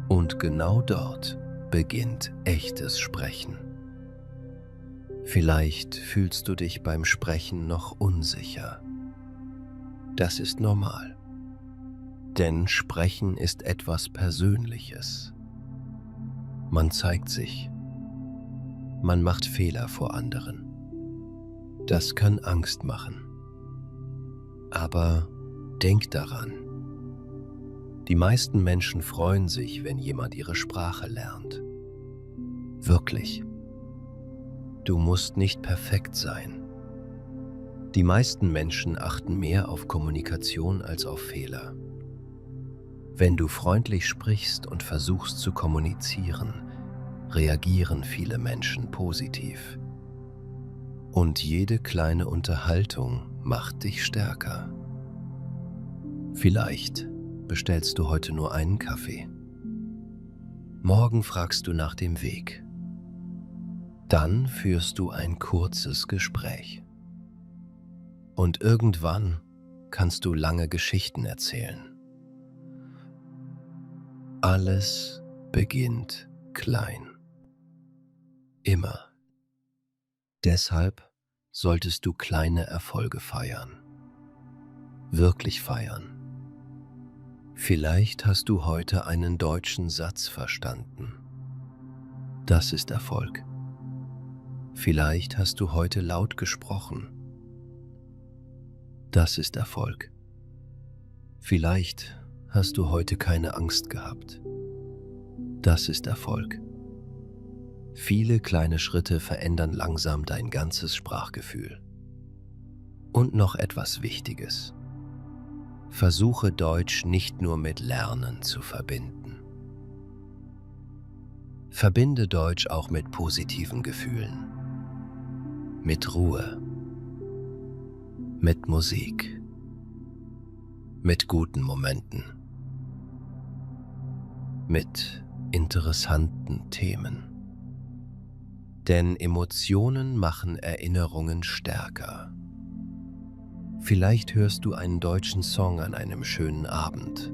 Und genau dort beginnt echtes Sprechen. Vielleicht fühlst du dich beim Sprechen noch unsicher. Das ist normal. Denn Sprechen ist etwas Persönliches. Man zeigt sich. Man macht Fehler vor anderen. Das kann Angst machen. Aber denk daran. Die meisten Menschen freuen sich, wenn jemand ihre Sprache lernt. Wirklich. Du musst nicht perfekt sein. Die meisten Menschen achten mehr auf Kommunikation als auf Fehler. Wenn du freundlich sprichst und versuchst zu kommunizieren, reagieren viele Menschen positiv. Und jede kleine Unterhaltung macht dich stärker. Vielleicht bestellst du heute nur einen Kaffee. Morgen fragst du nach dem Weg. Dann führst du ein kurzes Gespräch. Und irgendwann kannst du lange Geschichten erzählen. Alles beginnt klein. Immer. Deshalb solltest du kleine Erfolge feiern. Wirklich feiern. Vielleicht hast du heute einen deutschen Satz verstanden. Das ist Erfolg. Vielleicht hast du heute laut gesprochen. Das ist Erfolg. Vielleicht hast du heute keine Angst gehabt. Das ist Erfolg. Viele kleine Schritte verändern langsam dein ganzes Sprachgefühl. Und noch etwas Wichtiges. Versuche Deutsch nicht nur mit Lernen zu verbinden. Verbinde Deutsch auch mit positiven Gefühlen. Mit Ruhe. Mit Musik. Mit guten Momenten. Mit interessanten Themen. Denn Emotionen machen Erinnerungen stärker. Vielleicht hörst du einen deutschen Song an einem schönen Abend.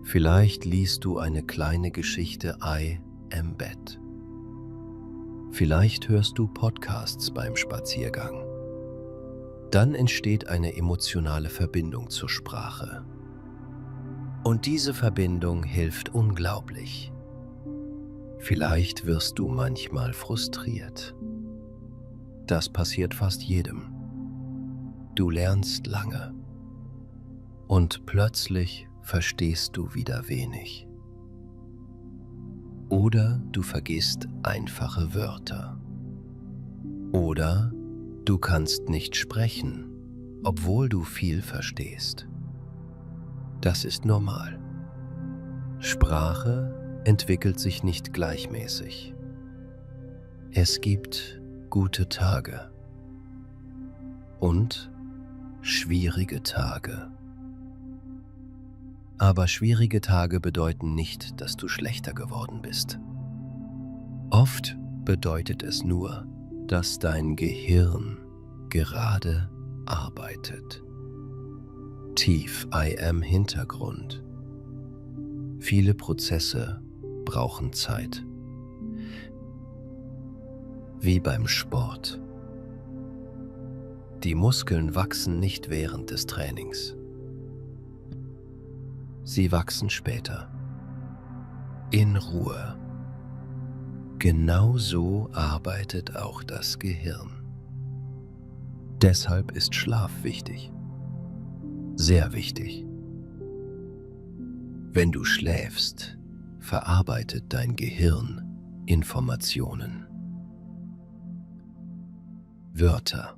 Vielleicht liest du eine kleine Geschichte im Bett. Vielleicht hörst du Podcasts beim Spaziergang. Dann entsteht eine emotionale Verbindung zur Sprache. Und diese Verbindung hilft unglaublich. Vielleicht wirst du manchmal frustriert. Das passiert fast jedem. Du lernst lange und plötzlich verstehst du wieder wenig. Oder du vergisst einfache Wörter. Oder du kannst nicht sprechen, obwohl du viel verstehst. Das ist normal. Sprache entwickelt sich nicht gleichmäßig. Es gibt gute Tage und schwierige Tage. Aber schwierige Tage bedeuten nicht, dass du schlechter geworden bist. Oft bedeutet es nur, dass dein Gehirn gerade arbeitet. Tief im Hintergrund. Viele Prozesse brauchen Zeit. Wie beim Sport. Die Muskeln wachsen nicht während des Trainings. Sie wachsen später. In Ruhe. Genau so arbeitet auch das Gehirn. Deshalb ist Schlaf wichtig. Sehr wichtig. Wenn du schläfst, verarbeitet dein Gehirn Informationen. Wörter,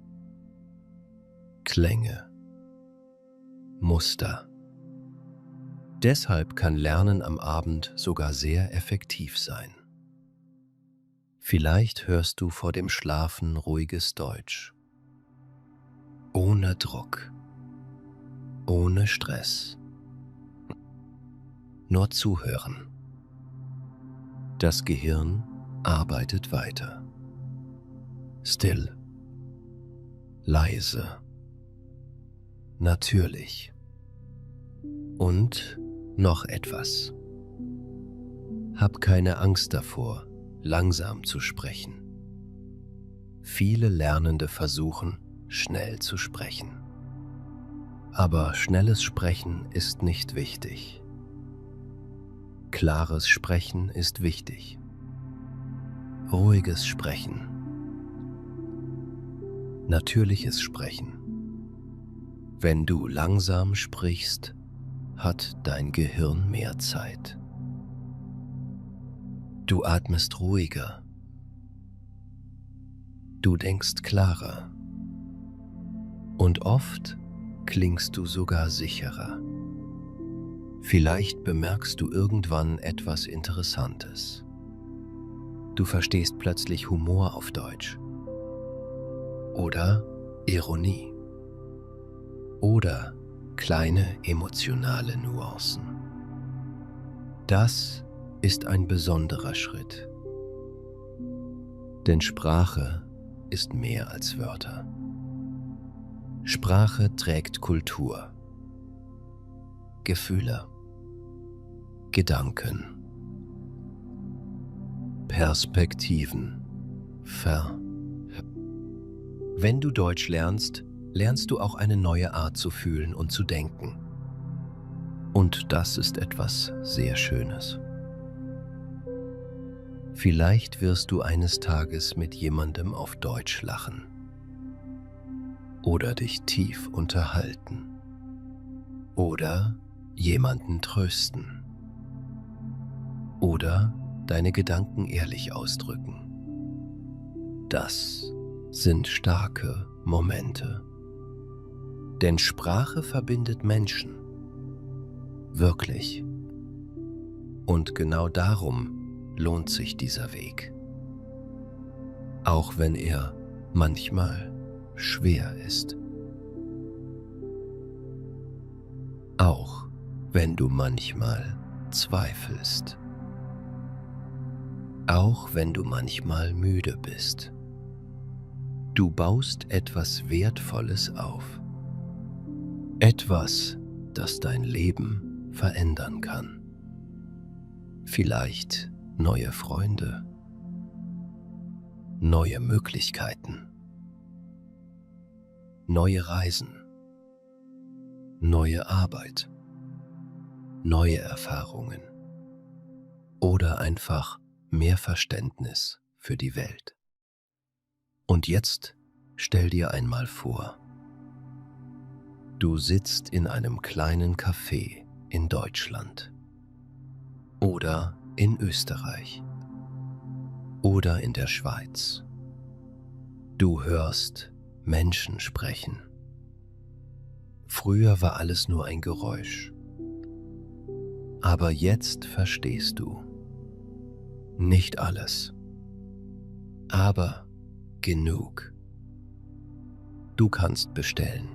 Klänge, Muster. Deshalb kann Lernen am Abend sogar sehr effektiv sein. Vielleicht hörst du vor dem Schlafen ruhiges Deutsch. Ohne Druck. Ohne Stress. Nur zuhören. Das Gehirn arbeitet weiter. Still. Leise. Natürlich. Und noch etwas. Hab keine Angst davor, langsam zu sprechen. Viele Lernende versuchen, schnell zu sprechen. Aber schnelles Sprechen ist nicht wichtig. Klares Sprechen ist wichtig. Ruhiges Sprechen. Natürliches Sprechen. Wenn du langsam sprichst, hat dein Gehirn mehr Zeit. Du atmest ruhiger. Du denkst klarer. Und oft klingst du sogar sicherer. Vielleicht bemerkst du irgendwann etwas Interessantes. Du verstehst plötzlich Humor auf Deutsch. Oder Ironie. Oder kleine emotionale Nuancen. Das ist ein besonderer Schritt. Denn Sprache ist mehr als Wörter. Sprache trägt Kultur, Gefühle, Gedanken, Perspektiven, Wenn du Deutsch lernst, lernst du auch eine neue Art zu fühlen und zu denken. Und das ist etwas sehr Schönes. Vielleicht wirst du eines Tages mit jemandem auf Deutsch lachen oder dich tief unterhalten oder jemanden trösten oder deine Gedanken ehrlich ausdrücken. Das sind starke Momente, denn Sprache verbindet Menschen, wirklich. Und genau darum lohnt sich dieser Weg, auch wenn er manchmal schwer ist. Auch wenn du manchmal zweifelst. Auch wenn du manchmal müde bist. Du baust etwas Wertvolles auf. Etwas, das dein Leben verändern kann. Vielleicht neue Freunde, neue Möglichkeiten, neue Reisen, neue Arbeit, neue Erfahrungen oder einfach mehr Verständnis für die Welt. Und jetzt stell dir einmal vor, du sitzt in einem kleinen Café in Deutschland oder in Österreich oder in der Schweiz. Du hörst Menschen sprechen. Früher war alles nur ein Geräusch, aber jetzt verstehst du. Nicht alles, aber genug. Du kannst bestellen.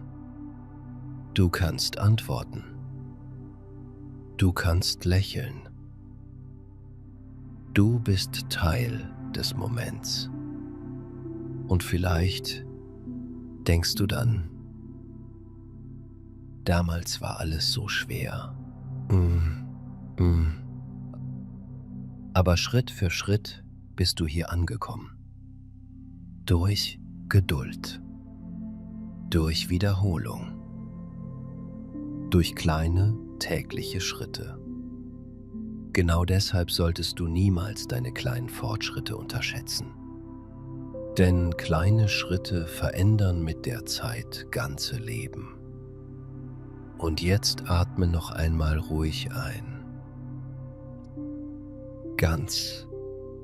Du kannst antworten. Du kannst lächeln. Du bist Teil des Moments. Und vielleicht denkst du dann, damals war alles so schwer. Aber Schritt für Schritt bist du hier angekommen. Durch Geduld. Durch Wiederholung. Durch kleine tägliche Schritte. Genau deshalb solltest du niemals deine kleinen Fortschritte unterschätzen. Denn kleine Schritte verändern mit der Zeit ganze Leben. Und jetzt atme noch einmal ruhig ein. Ganz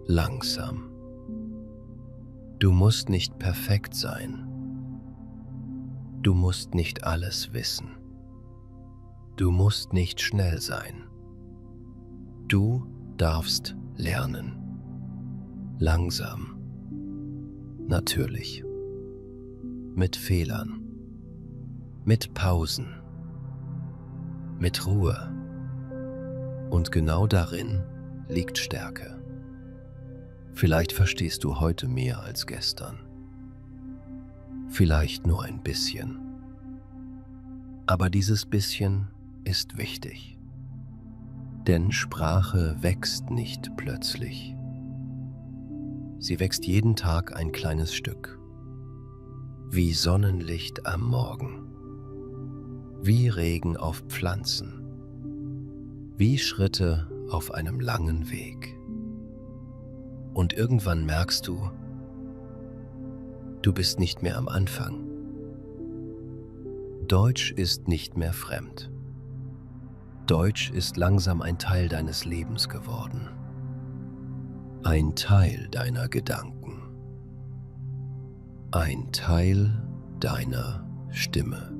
langsam. Du musst nicht perfekt sein. Du musst nicht alles wissen. Du musst nicht schnell sein. Du darfst lernen. Langsam. Natürlich. Mit Fehlern. Mit Pausen. Mit Ruhe. Und genau darin liegt Stärke. Vielleicht verstehst du heute mehr als gestern. Vielleicht nur ein bisschen. Aber dieses bisschen ist wichtig. Denn Sprache wächst nicht plötzlich. Sie wächst jeden Tag ein kleines Stück. Wie Sonnenlicht am Morgen. Wie Regen auf Pflanzen. Wie Schritte auf einem langen Weg. Und irgendwann merkst du, du bist nicht mehr am Anfang. Deutsch ist nicht mehr fremd. Deutsch ist langsam ein Teil deines Lebens geworden. Ein Teil deiner Gedanken. Ein Teil deiner Stimme.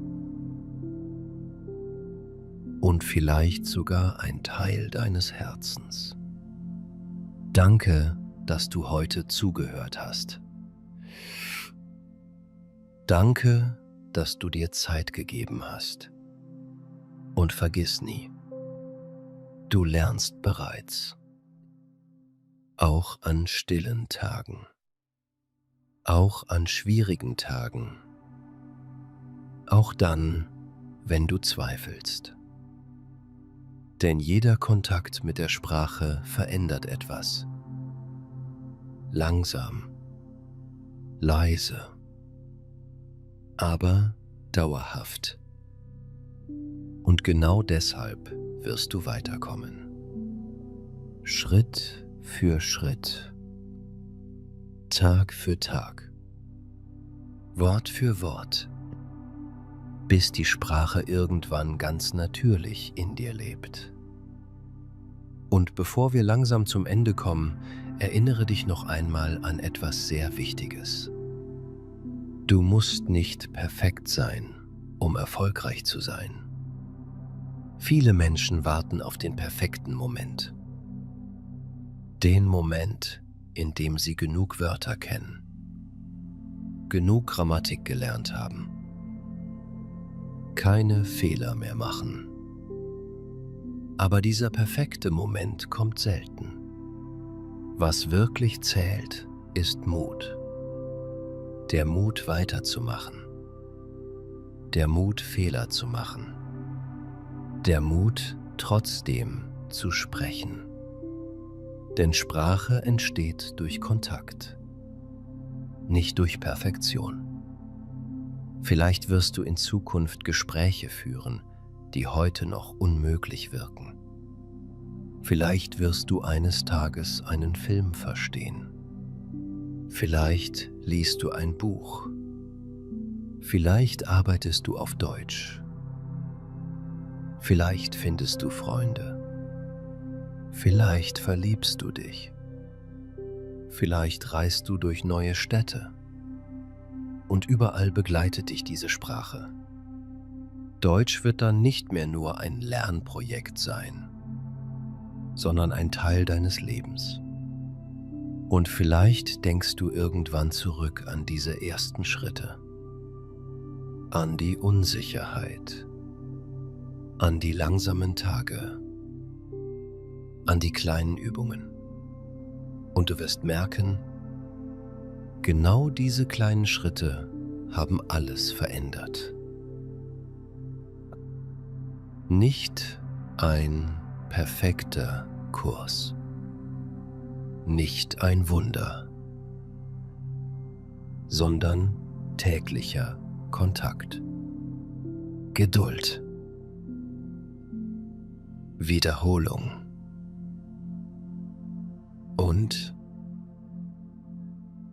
Und vielleicht sogar ein Teil deines Herzens. Danke, dass du heute zugehört hast. Danke, dass du dir Zeit gegeben hast. Und vergiss nie, du lernst bereits. Auch an stillen Tagen. Auch an schwierigen Tagen. Auch dann, wenn du zweifelst. Denn jeder Kontakt mit der Sprache verändert etwas. Langsam, leise, aber dauerhaft. Und genau deshalb wirst du weiterkommen. Schritt für Schritt, Tag für Tag, Wort für Wort, bis die Sprache irgendwann ganz natürlich in dir lebt. Und bevor wir langsam zum Ende kommen, erinnere dich noch einmal an etwas sehr Wichtiges. Du musst nicht perfekt sein, um erfolgreich zu sein. Viele Menschen warten auf den perfekten Moment. Den Moment, in dem sie genug Wörter kennen, genug Grammatik gelernt haben, keine Fehler mehr machen. Aber dieser perfekte Moment kommt selten. Was wirklich zählt, ist Mut. Der Mut weiterzumachen. Der Mut Fehler zu machen. Der Mut trotzdem zu sprechen. Denn Sprache entsteht durch Kontakt, nicht durch Perfektion. Vielleicht wirst du in Zukunft Gespräche führen, die heute noch unmöglich wirken. Vielleicht wirst du eines Tages einen Film verstehen. Vielleicht liest du ein Buch. Vielleicht arbeitest du auf Deutsch. Vielleicht findest du Freunde. Vielleicht verliebst du dich. Vielleicht reist du durch neue Städte. Und überall begleitet dich diese Sprache. Deutsch wird dann nicht mehr nur ein Lernprojekt sein, sondern ein Teil deines Lebens. Und vielleicht denkst du irgendwann zurück an diese ersten Schritte, an die Unsicherheit, an die langsamen Tage, an die kleinen Übungen. Und du wirst merken, genau diese kleinen Schritte haben alles verändert. Nicht ein perfekter Kurs, nicht ein Wunder, sondern täglicher Kontakt, Geduld, Wiederholung und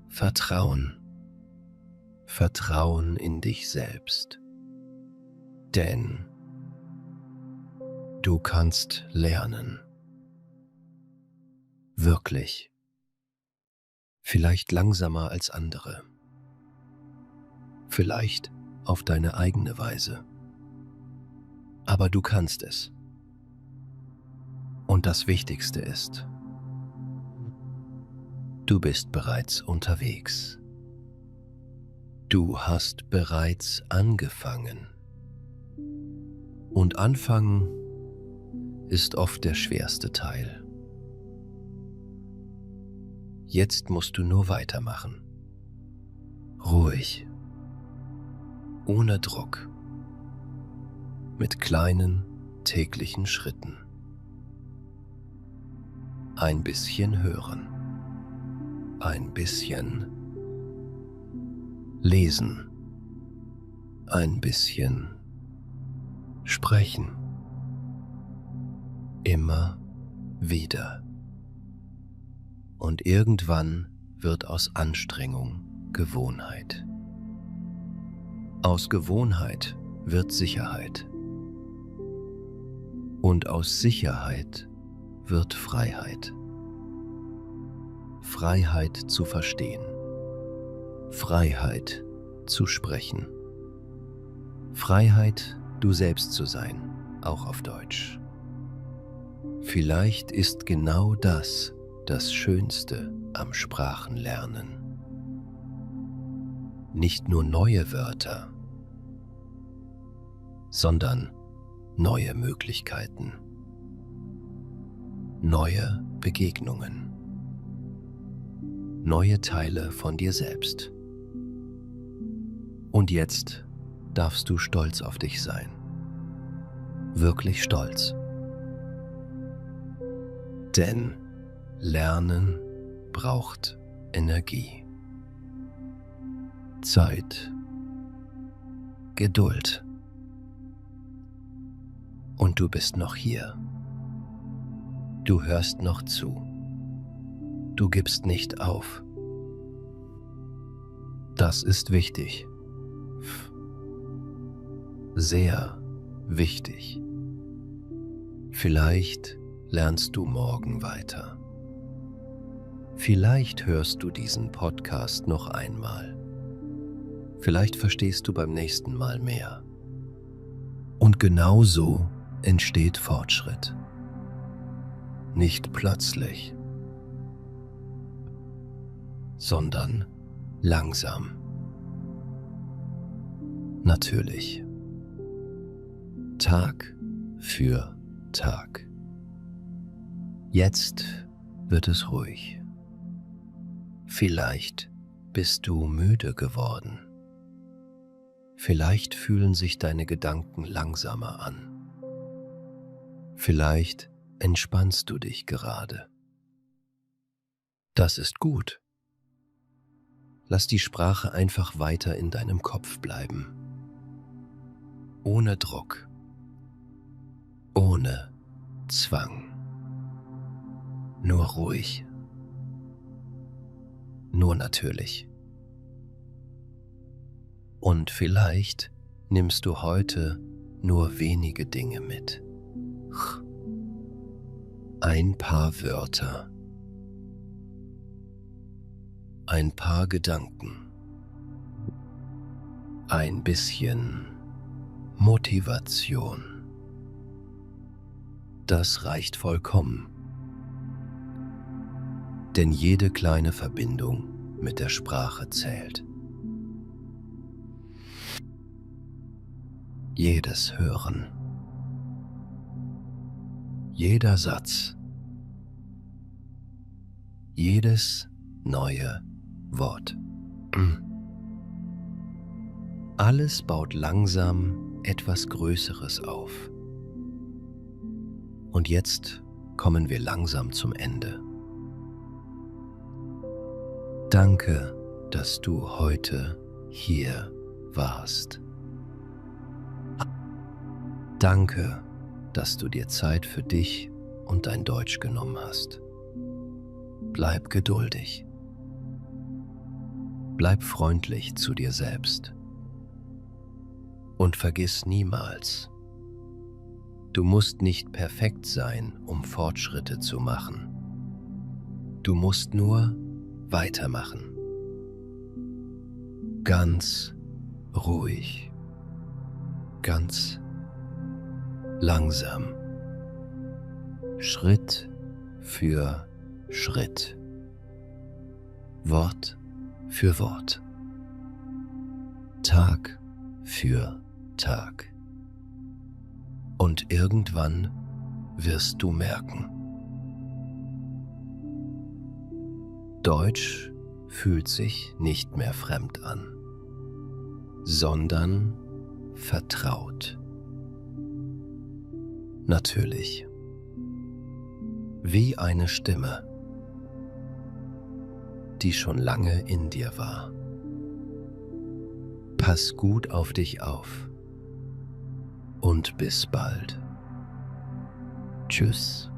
Vertrauen. Vertrauen in dich selbst. Denn du kannst lernen. Wirklich. Vielleicht langsamer als andere. Vielleicht auf deine eigene Weise. Aber du kannst es. Und das Wichtigste ist, du bist bereits unterwegs. Du hast bereits angefangen. Und anfangen ist oft der schwerste Teil. Jetzt musst du nur weitermachen. Ruhig. Ohne Druck. Mit kleinen täglichen Schritten. Ein bisschen hören. Ein bisschen lesen. Ein bisschen sprechen. Immer wieder. Und irgendwann wird aus Anstrengung Gewohnheit. Aus Gewohnheit wird Sicherheit. Und aus Sicherheit wird Freiheit. Freiheit zu verstehen. Freiheit zu sprechen. Freiheit, du selbst zu sein, auch auf Deutsch. Vielleicht ist genau das das Schönste am Sprachenlernen. Nicht nur neue Wörter, sondern neue Möglichkeiten, neue Begegnungen, neue Teile von dir selbst. Und jetzt darfst du stolz auf dich sein. Wirklich stolz. Denn Lernen braucht Energie, Zeit, Geduld. Und du bist noch hier. Du hörst noch zu. Du gibst nicht auf. Das ist wichtig. Sehr wichtig. Vielleicht lernst du morgen weiter. Vielleicht hörst du diesen Podcast noch einmal. Vielleicht verstehst du beim nächsten Mal mehr. Und genau so entsteht Fortschritt. Nicht plötzlich, sondern langsam. Natürlich. Tag für Tag. Jetzt wird es ruhig. Vielleicht bist du müde geworden. Vielleicht fühlen sich deine Gedanken langsamer an. Vielleicht entspannst du dich gerade. Das ist gut. Lass die Sprache einfach weiter in deinem Kopf bleiben. Ohne Druck. Ohne Zwang. Nur ruhig. Nur natürlich. Und vielleicht nimmst du heute nur wenige Dinge mit. Ein paar Wörter. Ein paar Gedanken. Ein bisschen Motivation. Das reicht vollkommen. Denn jede kleine Verbindung mit der Sprache zählt. Jedes Hören. Jeder Satz. Jedes neue Wort. Alles baut langsam etwas Größeres auf. Und jetzt kommen wir langsam zum Ende. Danke, dass du heute hier warst. Danke, dass du dir Zeit für dich und dein Deutsch genommen hast. Bleib geduldig. Bleib freundlich zu dir selbst. Und vergiss niemals, du musst nicht perfekt sein, um Fortschritte zu machen. Du musst nur weitermachen. Ganz ruhig. Ganz langsam. Schritt für Schritt. Wort für Wort. Tag für Tag. Und irgendwann wirst du merken, Deutsch fühlt sich nicht mehr fremd an, sondern vertraut. Natürlich. Wie eine Stimme, die schon lange in dir war. Pass gut auf dich auf und bis bald. Tschüss.